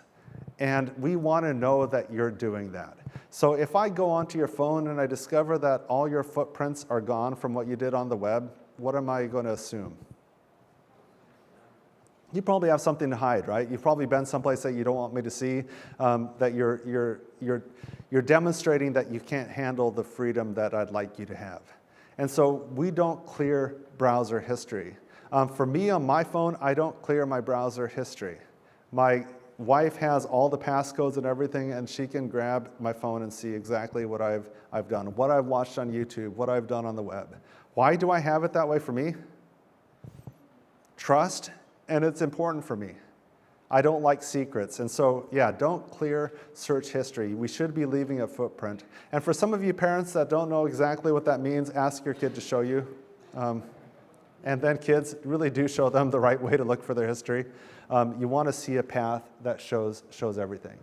And we want to know that you're doing that. So if I go onto your phone and I discover that all your footprints are gone from what you did on the web, what am I going to assume? You probably have something to hide, right? You've probably been someplace that you don't want me to see, that you're demonstrating that you can't handle the freedom that I'd like you to have. And so we don't clear browser history. For me on my phone, I don't clear my browser history. My wife has all the passcodes and everything, and she can grab my phone and see exactly what I've done, what I've watched on YouTube, what I've done on the web. Why do I have it that way for me? Trust, and it's important for me. I don't like secrets. And so, yeah, don't clear search history. We should be leaving a footprint. And for some of you parents that don't know exactly what that means, ask your kid to show you. And then kids, really do show them the right way to look for their history. You want to see a path that shows everything.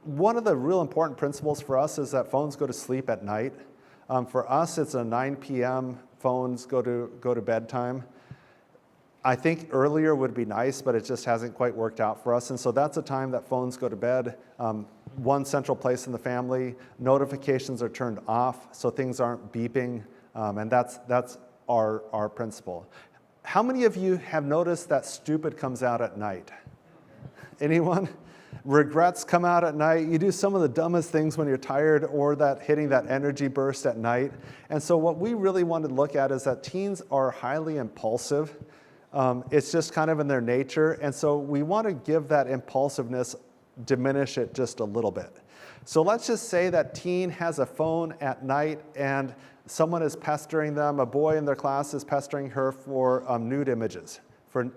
One of the real important principles for us is that phones go to sleep at night. For us, it's a 9 p.m. phones go to bedtime. I think earlier would be nice, but it just hasn't quite worked out for us. And so that's a time that phones go to bed. One central place in the family. Notifications are turned off, so things aren't beeping. And that's our principle. How many of you have noticed that stupid comes out at night? Anyone? Regrets come out at night. You do some of the dumbest things when you're tired, or that hitting that energy burst at night. And so what we really want to look at is that teens are highly impulsive. It's just kind of in their nature. And so we want to give that impulsiveness, diminish it just a little bit. So let's just say that teen has a phone at night and someone is pestering them, a boy in their class is pestering her for nude images, for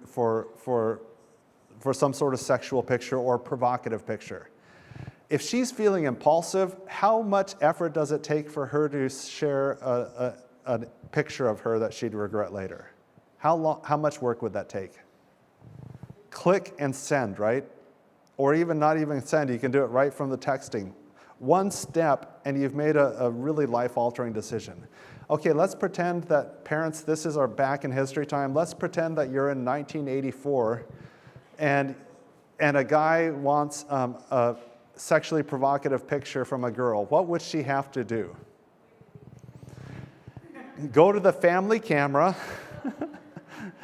some sort of sexual picture or provocative picture. If she's feeling impulsive, how much effort does it take for her to share a picture of her that she'd regret later? How much work would that take? Click and send, right? Or even not even send, you can do it right from the texting. One step and you've made a really life-altering decision. Okay, let's pretend that parents, this is our back in history time. Let's pretend that you're in 1984 and a guy wants a sexually provocative picture from a girl. What would she have to do? Go to the family camera,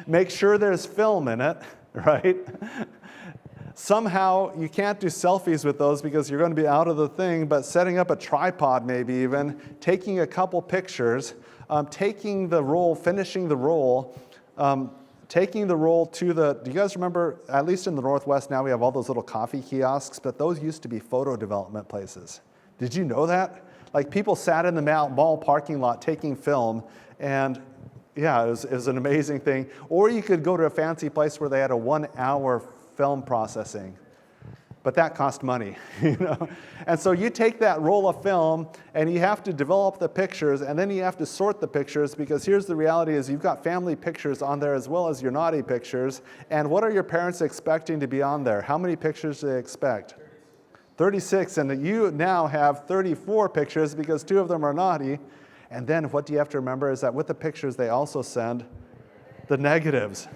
make sure there's film in it, right? Somehow, you can't do selfies with those because you're going to be out of the thing, but setting up a tripod maybe even, taking a couple pictures, taking the roll, finishing the roll, taking the roll to do you guys remember, at least in the Northwest now we have all those little coffee kiosks, but those used to be photo development places. Did you know that? Like people sat in the mall parking lot taking film, and yeah, it was an amazing thing. Or you could go to a fancy place where they had a 1-hour film processing, but that cost money, you know? And so you take that roll of film and you have to develop the pictures, and then you have to sort the pictures, because here's the reality is you've got family pictures on there as well as your naughty pictures. And what are your parents expecting to be on there? How many pictures do they expect? 36, and you now have 34 pictures because 2 of them are naughty. And then what do you have to remember is that with the pictures they also send the negatives.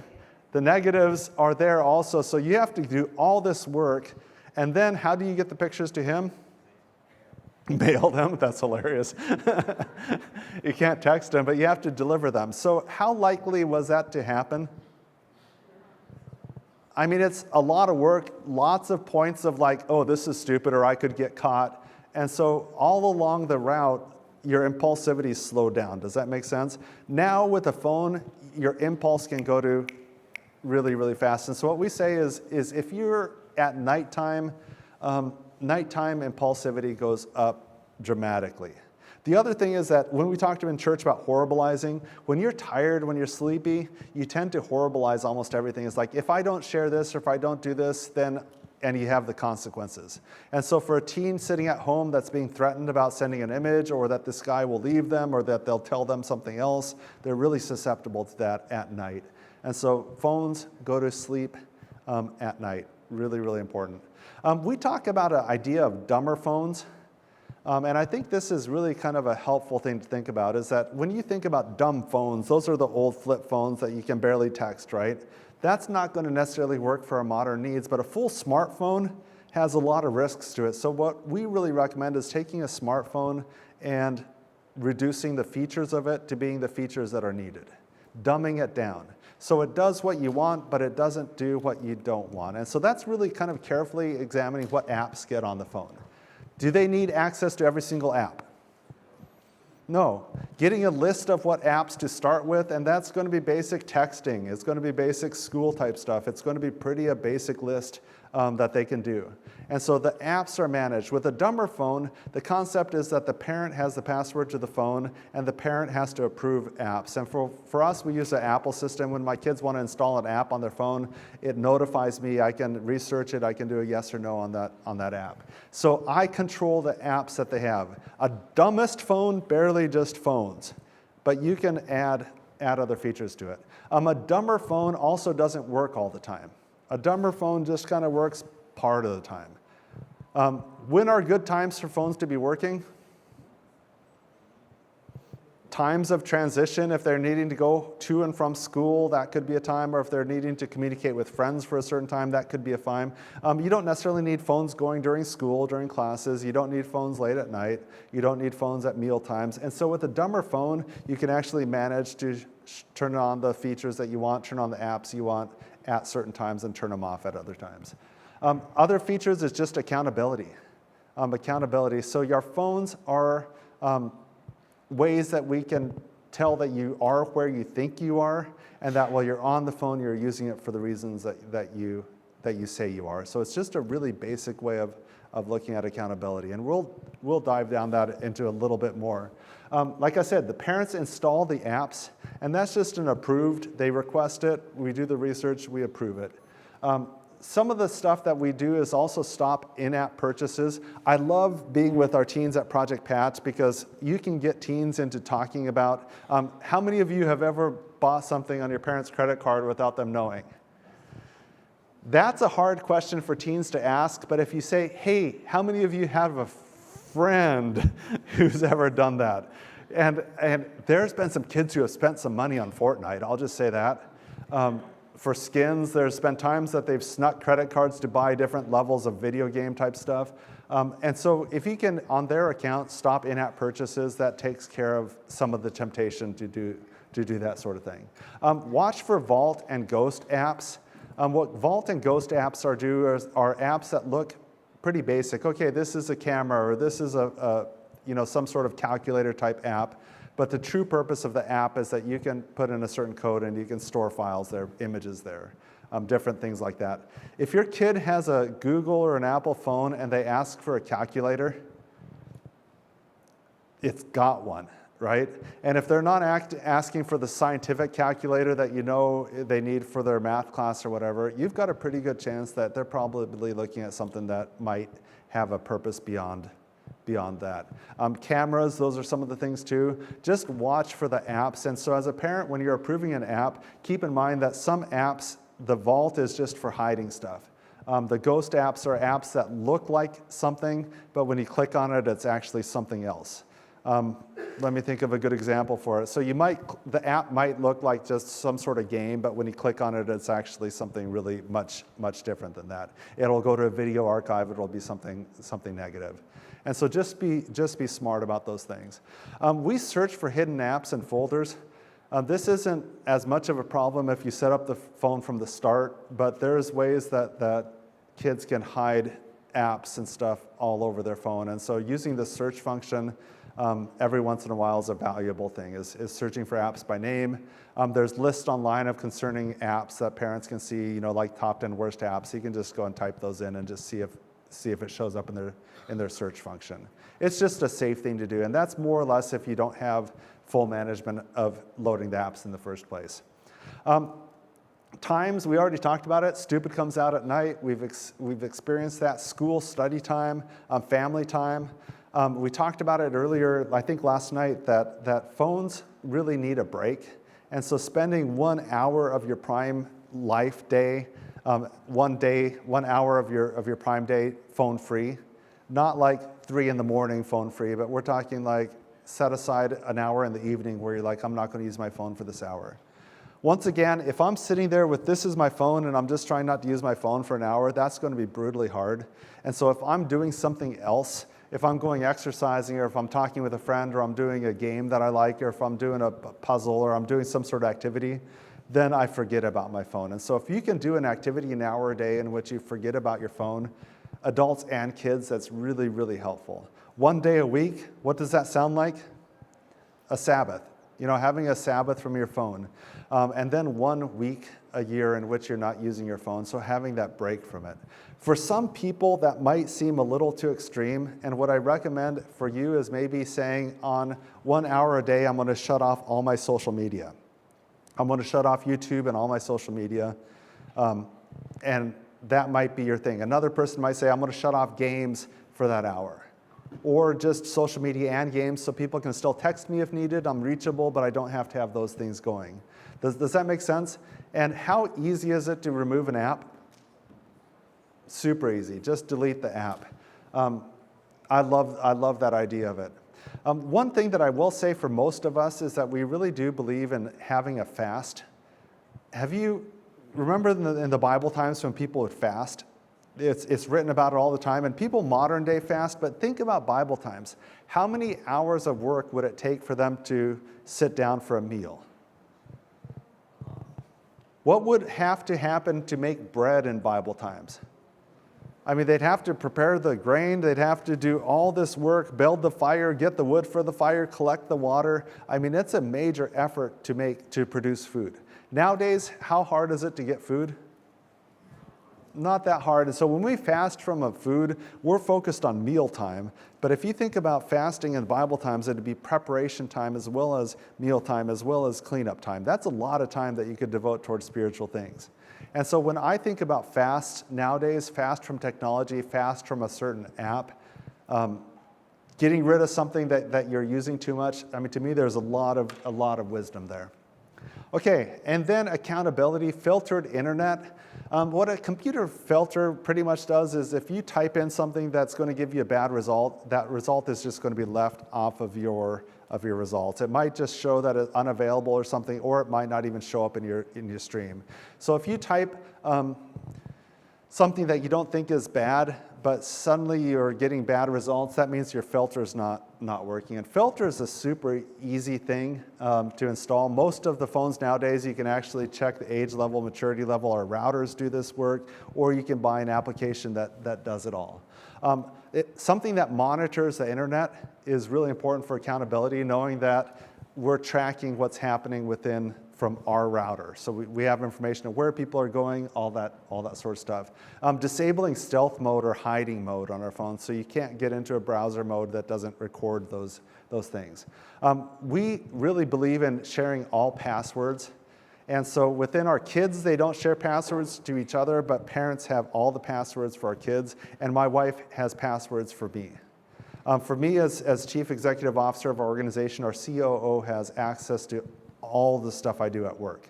The negatives are there also, so you have to do all this work. And then how do you get the pictures to him? Mail them. That's hilarious. You can't text them, but you have to deliver them. So how likely was that to happen? I mean, it's a lot of work, lots of points of like, oh, this is stupid, or I could get caught. And so all along the route, your impulsivity slowed down. Does that make sense? Now with a phone, your impulse can go to really, really fast. And so what we say is if you're at nighttime, nighttime impulsivity goes up dramatically. The other thing is that when we talked in church about horribilizing, when you're tired, when you're sleepy, you tend to horribilize almost everything. It's like, if I don't share this or if I don't do this, then, and you have the consequences. And so for a teen sitting at home that's being threatened about sending an image, or that this guy will leave them, or that they'll tell them something else, they're really susceptible to that at night. And so phones, go to sleep at night. Really, really important. We talk about an idea of dumber phones. And I think this is really kind of a helpful thing to think about, is that when you think about dumb phones, those are the old flip phones that you can barely text, right? That's not going to necessarily work for our modern needs, but a full smartphone has a lot of risks to it. So what we really recommend is taking a smartphone and reducing the features of it to being the features that are needed, dumbing it down. So it does what you want, but it doesn't do what you don't want. And so that's really kind of carefully examining what apps get on the phone. Do they need access to every single app? No. Getting a list of what apps to start with, and that's going to be basic texting. It's going to be basic school type stuff. It's going to be pretty a basic list that they can do. And so the apps are managed. With a dumber phone, the concept is that the parent has the password to the phone, and the parent has to approve apps. And for us, we use the Apple system. When my kids want to install an app on their phone, it notifies me. I can research it. I can do a yes or no on that app. So I control the apps that they have. A dumbest phone, barely just phones. But you can add other features to it. A dumber phone also doesn't work all the time. A dumber phone just kind of works part of the time. When are good times for phones to be working? times of transition, if they're needing to go to and from school, that could be a time, or if they're needing to communicate with friends for a certain time, that could be a time. You don't necessarily need phones going during school, during classes. You don't need phones late at night. You don't need phones at meal times. And so with a dumber phone, you can actually manage to turn on the features that you want, turn on the apps you want at certain times, and turn them off at other times. Other features is just accountability. Accountability. So your phones are ways that we can tell that you are where you think you are, and that while you're on the phone, you're using it for the reasons that you say you are. So it's just a really basic way of looking at accountability, and we'll dive down that into a little bit more. Like I said, the parents install the apps, and that's just an approved. They request it, we do the research, we approve it. Some of the stuff that we do is also stop in-app purchases. I love being with our teens at Project Patch because you can get teens into talking about, how many of you have ever bought something on your parents' credit card without them knowing? That's a hard question for teens to ask, but if you say, hey, how many of you have a friend who's ever done that? And there's been some kids who have spent some money on Fortnite, I'll just say that. For skins, there's been times that they've snuck credit cards to buy different levels of video game type stuff. And so if you can, on their account, stop in-app purchases, that takes care of some of the temptation to do that sort of thing. Watch for Vault and Ghost apps. What Vault and Ghost apps are apps that look pretty basic. Okay, this is a camera, or this is some sort of calculator type app. But the true purpose of the app is that you can put in a certain code and you can store files there, images there, different things like that. If your kid has a Google or an Apple phone and they ask for a calculator, it's got one, right? And if they're not asking for the scientific calculator that you know they need for their math class or whatever, you've got a pretty good chance that they're probably looking at something that might have a purpose beyond that. Cameras, those are some of the things too. Just watch for the apps. And so as a parent, when you're approving an app, keep in mind that some apps, the Vault is just for hiding stuff. The Ghost apps are apps that look like something, but when you click on it, it's actually something else. Let me think of a good example for it. So the app might look like just some sort of game, but when you click on it, it's actually something really much, much different than that. It'll go to a video archive, it'll be something negative. And so just be smart about those things. We search for hidden apps and folders. This isn't as much of a problem if you set up the phone from the start, but there's ways that kids can hide apps and stuff all over their phone. And so using the search function every once in a while is a valuable thing, is searching for apps by name. There's lists online of concerning apps that parents can see, like top 10 worst apps. You can just go and type those in and just see if it shows up in their search function. It's just a safe thing to do, and that's more or less if you don't have full management of loading the apps in the first place. Times, we already talked about it. Stupid comes out at night. We've experienced that. School, study time, family time. We talked about it earlier, I think last night, that phones really need a break. And so spending 1 hour of your prime life day, 1 hour of your prime day phone free, not like 3 a.m. phone free, but we're talking like set aside an hour in the evening where you're like, I'm not going to use my phone for this hour. Once again, if I'm sitting there with this is my phone and I'm just trying not to use my phone for an hour, that's going to be brutally hard. And so if I'm doing something else, if I'm going exercising, or if I'm talking with a friend, or I'm doing a game that I like, or if I'm doing a puzzle, or I'm doing some sort of activity, then I forget about my phone. And so if you can do an activity an hour a day in which you forget about your phone, adults and kids, that's really, really helpful. 1 day a week, what does that sound like? A Sabbath. Having a Sabbath from your phone. And then 1 week a year in which you're not using your phone, so having that break from it. For some people, that might seem a little too extreme, and what I recommend for you is maybe saying on 1 hour a day, I'm going to shut off all my social media. I'm going to shut off YouTube and all my social media, and that might be your thing. Another person might say, I'm going to shut off games for that hour. Or just social media and games so people can still text me if needed. I'm reachable, but I don't have to have those things going. Does that make sense? And how easy is it to remove an app? Super easy. Just delete the app. I love that idea of it. One thing that I will say for most of us is that we really do believe in having a fast. Remember in the Bible times when people would fast? It's written about it all the time, and people modern day fast, but think about Bible times. How many hours of work would it take for them to sit down for a meal? What would have to happen to make bread in Bible times? I mean, they'd have to prepare the grain, they'd have to do all this work, build the fire, get the wood for the fire, collect the water. I mean, it's a major effort to produce food. Nowadays, how hard is it to get food? Not that hard. And so when we fast from a food, we're focused on meal time. But if you think about fasting in Bible times, it'd be preparation time as well as meal time, as well as cleanup time. That's a lot of time that you could devote towards spiritual things. And so when I think about fast nowadays, fast from technology, fast from a certain app, getting rid of something that you're using too much, I mean, to me, there's a lot of wisdom there. Okay, and then accountability, filtered internet. What a computer filter pretty much does is if you type in something that's going to give you a bad result, that result is just going to be left off of your results. It might just show that it's unavailable or something, or it might not even show up in your stream. So if you type something that you don't think is bad, but suddenly you're getting bad results, that means your filter is not working. And filter is a super easy thing to install. Most of the phones nowadays, you can actually check the age level, maturity level. Our routers do this work, or you can buy an application that does it all. Something that monitors the internet is really important for accountability, knowing that we're tracking what's happening from our router. So we have information of where people are going, all that sort of stuff. Disabling stealth mode or hiding mode on our phones, so you can't get into a browser mode that doesn't record those things. We really believe in sharing all passwords. And so within our kids, they don't share passwords to each other, but parents have all the passwords for our kids, and my wife has passwords for me. For me, as Chief Executive Officer of our organization, our COO has access to all the stuff I do at work.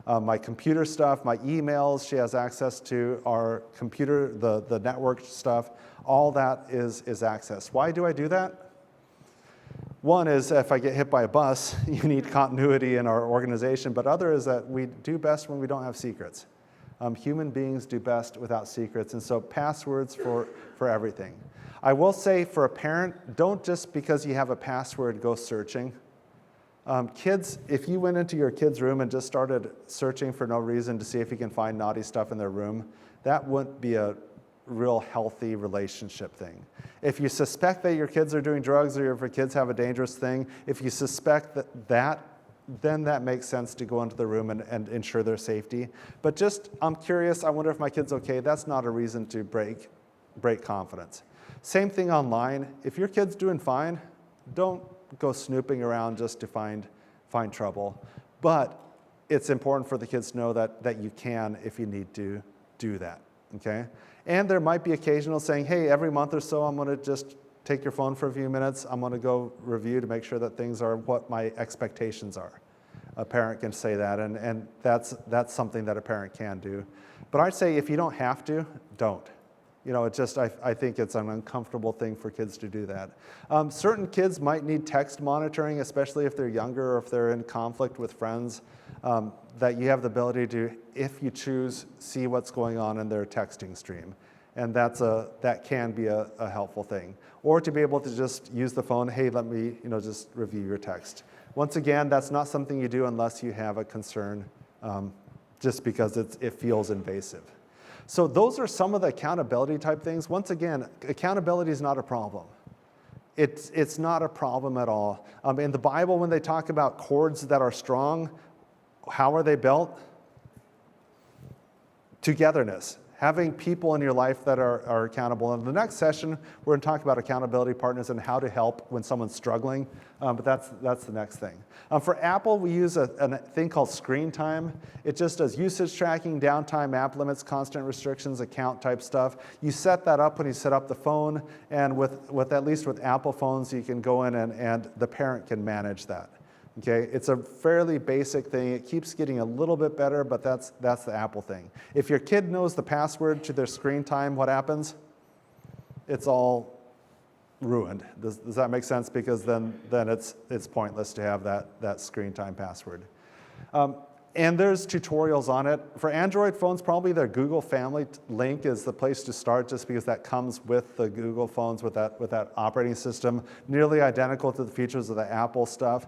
My computer stuff, my emails, she has access to our computer, the network stuff, all that is accessed. Why do I do that? One is if I get hit by a bus, you need continuity in our organization, but other is that we do best when we don't have secrets. Human beings do best without secrets, and so passwords for everything. I will say for a parent, don't just because you have a password go searching. Kids, if you went into your kid's room and just started searching for no reason to see if you can find naughty stuff in their room, that wouldn't be a real healthy relationship thing. If you suspect that your kids are doing drugs or if your kids have a dangerous thing, if you suspect that, then that makes sense to go into the room and ensure their safety. But just, I'm curious, I wonder if my kid's okay, that's not a reason to break confidence. Same thing online. If your kid's doing fine, don't go snooping around just to find trouble. But it's important for the kids to know that you can if you need to do that, okay? And there might be occasional saying, hey, every month or so I'm gonna just take your phone for a few minutes. I'm gonna go review to make sure that things are what my expectations are. A parent can say that, and that's something that a parent can do. But I'd say if you don't have to, don't. You know, I think it's an uncomfortable thing for kids to do that. Certain kids might need text monitoring, especially if they're younger or if they're in conflict with friends, that you have the ability to, if you choose, see what's going on in their texting stream. And that can be a helpful thing. Or to be able to just use the phone, hey, let me just review your text. Once again, that's not something you do unless you have a concern, just because it feels invasive. So those are some of the accountability type things. Once again, accountability is not a problem. It's not a problem at all. In the Bible, when they talk about cords that are strong, how are they built? Togetherness. Having people in your life that are accountable. In the next session, we're going to talk about accountability partners and how to help when someone's struggling, but that's the next thing. For Apple, we use a thing called Screen Time. It just does usage tracking, downtime, app limits, constant restrictions, account type stuff. You set that up when you set up the phone, and at least with Apple phones, you can go in and the parent can manage that. Okay, it's a fairly basic thing. It keeps getting a little bit better, but that's the Apple thing. If your kid knows the password to their screen time, what happens? It's all ruined. Does that make sense? Because then it's pointless to have that screen time password. And there's tutorials on it. For Android phones, probably their Google Family link is the place to start, just because that comes with the Google phones with that operating system, nearly identical to the features of the Apple stuff.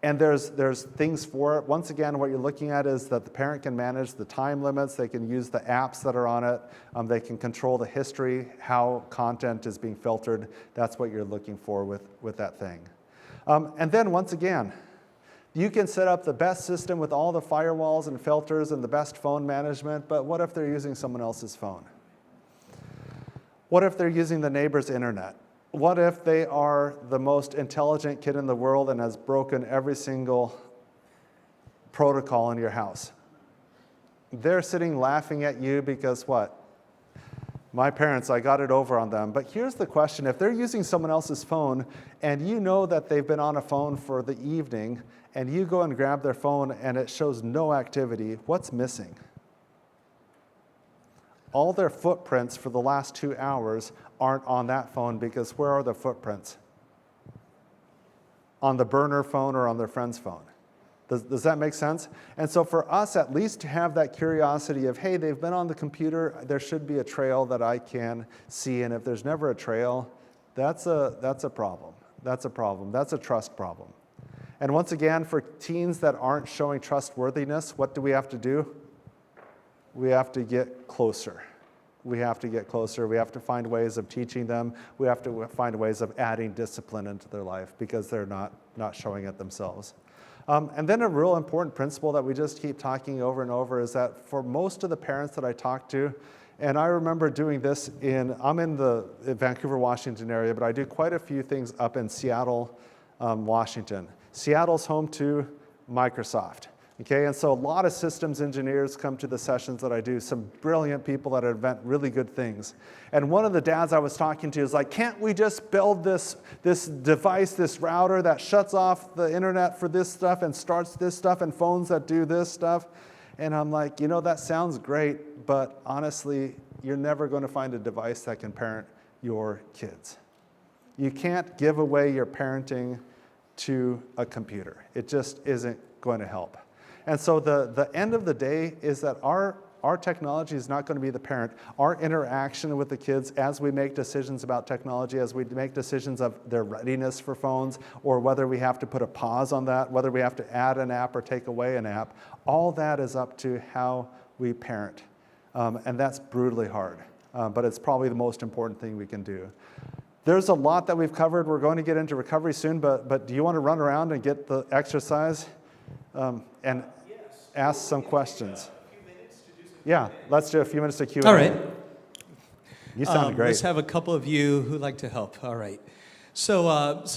And there's things for it. Once again, what you're looking at is that the parent can manage the time limits. They can use the apps that are on it. They can control the history, how content is being filtered. That's what you're looking for with that thing. And then once again, you can set up the best system with all the firewalls and filters and the best phone management, but what if they're using someone else's phone? What if they're using the neighbor's internet? What if they are the most intelligent kid in the world and has broken every single protocol in your house? They're sitting laughing at you because what? My parents, I got it over on them. But here's the question. If they're using someone else's phone and you know that they've been on a phone for the evening and you go and grab their phone and it shows no activity, what's missing? All their footprints for the last 2 hours aren't on that phone, because where are the footprints? On the burner phone or on their friend's phone? Does that make sense? And so for us, at least to have that curiosity of, hey, they've been on the computer, there should be a trail that I can see. And if there's never a trail, that's a problem. That's a problem. That's a trust problem. And once again, for teens that aren't showing trustworthiness, what do we have to do? We have to get closer. We have to get closer. We have to find ways of teaching them. We have to find ways of adding discipline into their life, because they're not showing it themselves. And then a real important principle that we just keep talking over and over is that for most of the parents that I talk to, and I remember doing this I'm in the Vancouver, Washington area, but I do quite a few things up in Seattle, Washington. Seattle's home to Microsoft. Okay, and so a lot of systems engineers come to the sessions that I do, some brilliant people that invent really good things. And one of the dads I was talking to is like, can't we just build this device, this router that shuts off the internet for this stuff and starts this stuff, and phones that do this stuff? And I'm like, that sounds great, but honestly, you're never going to find a device that can parent your kids. You can't give away your parenting to a computer. It just isn't going to help. And so the end of the day is that our technology is not going to be the parent. Our interaction with the kids as we make decisions about technology, as we make decisions of their readiness for phones, or whether we have to put a pause on that, whether we have to add an app or take away an app, all that is up to how we parent. And that's brutally hard, but it's probably the most important thing we can do. There's a lot that we've covered. We're going to get into recovery soon, but do you want to run around and get the exercise and ask some questions? Yeah, let's do a few minutes of Q&A.
All right.
You sound great.
Let's have a couple of you who'd like to help. All right. So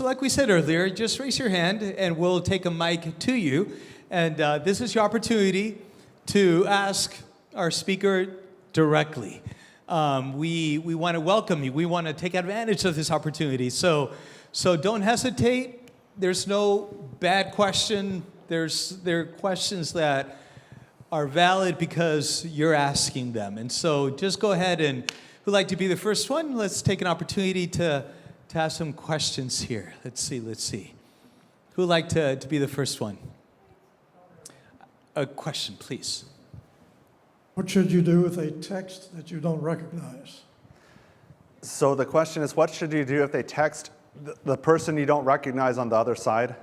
like we said earlier, just raise your hand and we'll take a mic to you. And this is your opportunity to ask our speaker directly. We want to welcome you. We want to take advantage of this opportunity. So don't hesitate. There's no bad question. There are questions that are valid because you're asking them. And so just go ahead, and who'd like to be the first one? Let's take an opportunity to ask some questions here. Let's see. Who'd like to be the first one? A question, please.
What should you do with a text that you don't recognize?
So the question is, what should you do if they text the person you don't recognize on the other side?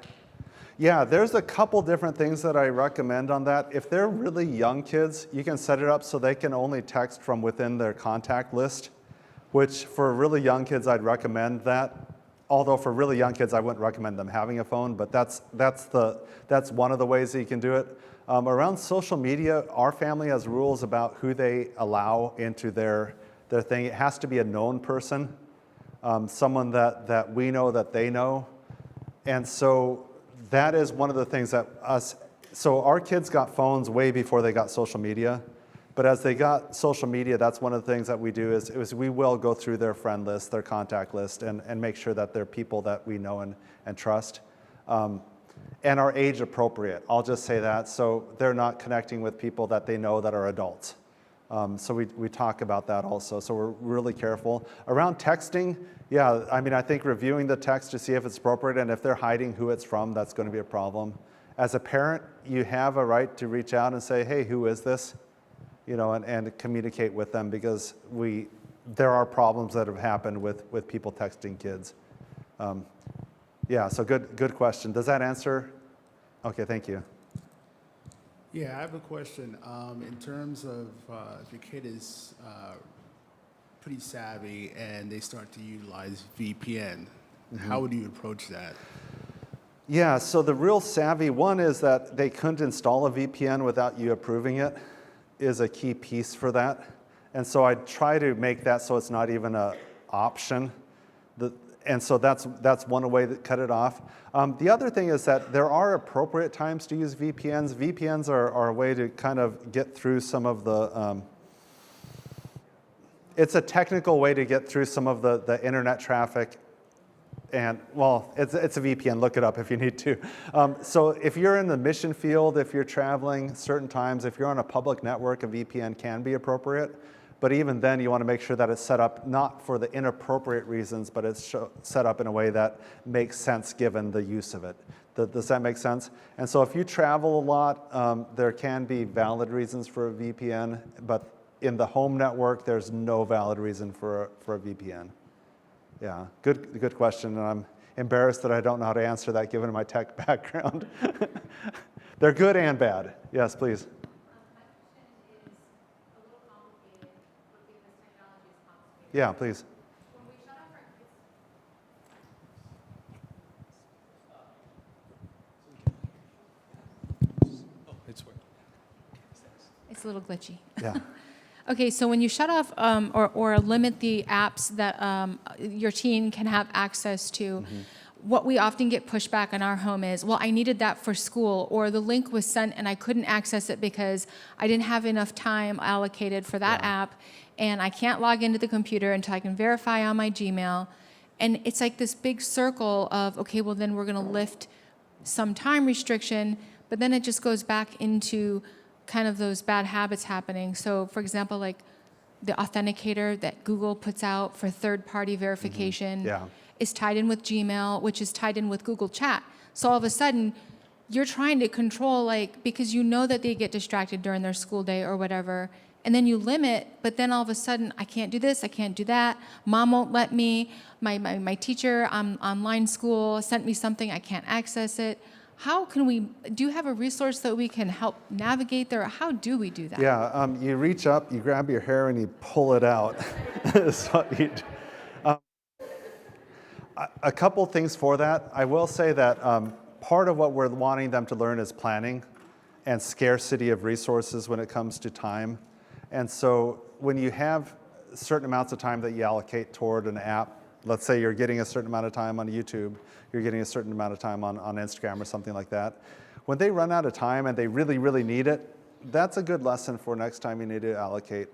Yeah, there's a couple different things that I recommend on that. If they're really young kids, you can set it up so they can only text from within their contact list, which for really young kids, I'd recommend that. Although for really young kids, I wouldn't recommend them having a phone, but that's one of the ways that you can do it. Around social media, our family has rules about who they allow into their thing. It has to be a known person, someone that we know that they know. And so that is one of the things that so our kids got phones way before they got social media. But as they got social media, that's one of the things that we do is we will go through their friend list, their contact list, and make sure that they're people that we know and trust. And are age appropriate. I'll just say that. So they're not connecting with people that they know that are adults. So we talk about that also. So we're really careful. Around texting, yeah, I mean, I think reviewing the text to see if it's appropriate, and if they're hiding who it's from, that's going to be a problem. As a parent, you have a right to reach out and say, hey, who is this? And communicate with them, because there are problems that have happened with people texting kids. Yeah, so good question. Does that answer? Okay, thank you.
Yeah, I have a question. In terms of if your kid is pretty savvy and they start to utilize VPN, how would you approach that?
Yeah, so the real savvy one is that they couldn't install a VPN without you approving it, is a key piece for that. And so I try to make that so it's not even an option. And so that's one way to cut it off. The other thing is that there are appropriate times to use VPNs. VPNs are a way to kind of get through some of the, it's a technical way to get through some of the internet traffic. And, well, it's a VPN. Look it up if you need to. So if you're in the mission field, if you're traveling certain times, if you're on a public network, a VPN can be appropriate. But even then, you want to make sure that it's set up not for the inappropriate reasons, but it's set up in a way that makes sense given the use of it. Does that make sense? And so if you travel a lot, there can be valid reasons for a VPN, but in the home network, there's no valid reason for a VPN. Yeah, good question, and I'm embarrassed that I don't know how to answer that given my tech background. They're good and bad. Yes, please. Yeah, please.
It's a little glitchy.
Yeah.
Okay, so when you shut off or limit the apps that your teen can have access to, what we often get pushback in our home is, well, I needed that for school, or the link was sent and I couldn't access it because I didn't have enough time allocated for that app, and I can't log into the computer until I can verify on my Gmail. And it's like this big circle of, okay, well, then we're going to lift some time restriction, but then it just goes back into kind of those bad habits happening. So, for example, like the authenticator that Google puts out for third-party verification is tied in with Gmail, which is tied in with Google Chat. So all of a sudden, you're trying to control, like, because you know that they get distracted during their school day or whatever, and then you limit, but then all of a sudden, I can't do this, I can't do that, mom won't let me, my teacher on online school sent me something, I can't access it. How can we, do you have a resource that we can help navigate there? How do we do that?
Yeah, you reach up, you grab your hair, and you pull it out. That's what you do. A couple things for that. I will say that part of what we're wanting them to learn is planning and scarcity of resources when it comes to time. And so when you have certain amounts of time that you allocate toward an app, let's say you're getting a certain amount of time on YouTube, you're getting a certain amount of time on Instagram or something like that. When they run out of time and they really, really need it, that's a good lesson for next time you need to allocate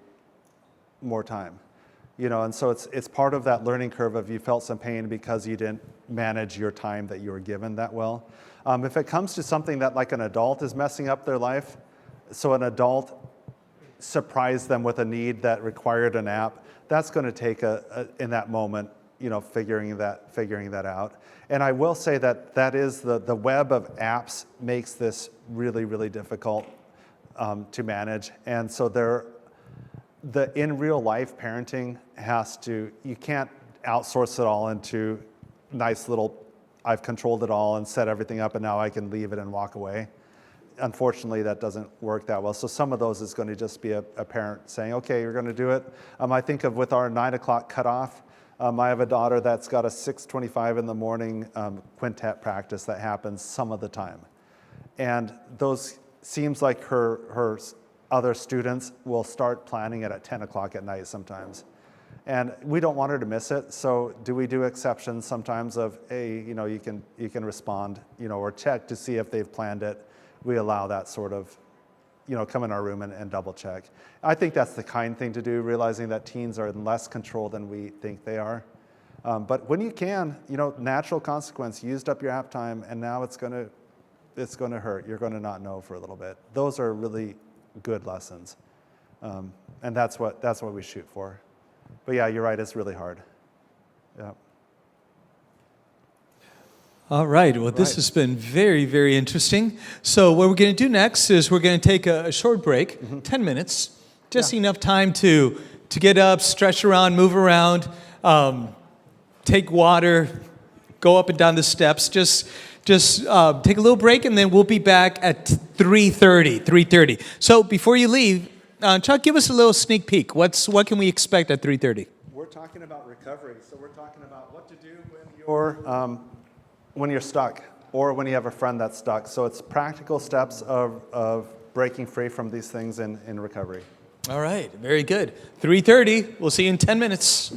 more time. And so it's part of that learning curve of you felt some pain because you didn't manage your time that you were given that well. If it comes to something that like an adult is messing up their life, so an adult surprised them with a need that required an app, that's going to take in that moment, figuring that out. And I will say that is the web of apps makes this really, really difficult to manage. And so the in real life parenting you can't outsource it all into nice little, I've controlled it all and set everything up and now I can leave it and walk away. Unfortunately, that doesn't work that well. So some of those is going to just be a parent saying, okay, you're going to do it. I think of with our 9 o'clock cutoff, I have a daughter that's got a 6:25 in the morning quintet practice that happens some of the time. And those seems like her other students will start planning it at 10 o'clock at night sometimes. And we don't want her to miss it, so do we do exceptions sometimes of, hey, you can respond, or check to see if they've planned it. We allow that sort of, come in our room and double check. I think that's the kind thing to do, realizing that teens are in less control than we think they are. But when you can, natural consequence, used up your app time, and now it's going to hurt. You're going to not know for a little bit. Those are really good lessons. And that's what we shoot for. But yeah, you're right, it's really hard. Yeah.
All right. Well, this
Right.
has been very, very interesting. So what we're going to do next is we're going to take a short break, 10 minutes, just enough time to get up, stretch around, move around, take water, go up and down the steps. Just take a little break, and then we'll be back at 3:30. So before you leave, Chuck, give us a little sneak peek. What can we expect at 3:30?
We're talking about recovery. So we're talking about what to do when you're stuck or when you have a friend that's stuck. So it's practical steps of breaking free from these things in recovery.
All right. Very good. 3:30. We'll see you in 10 minutes.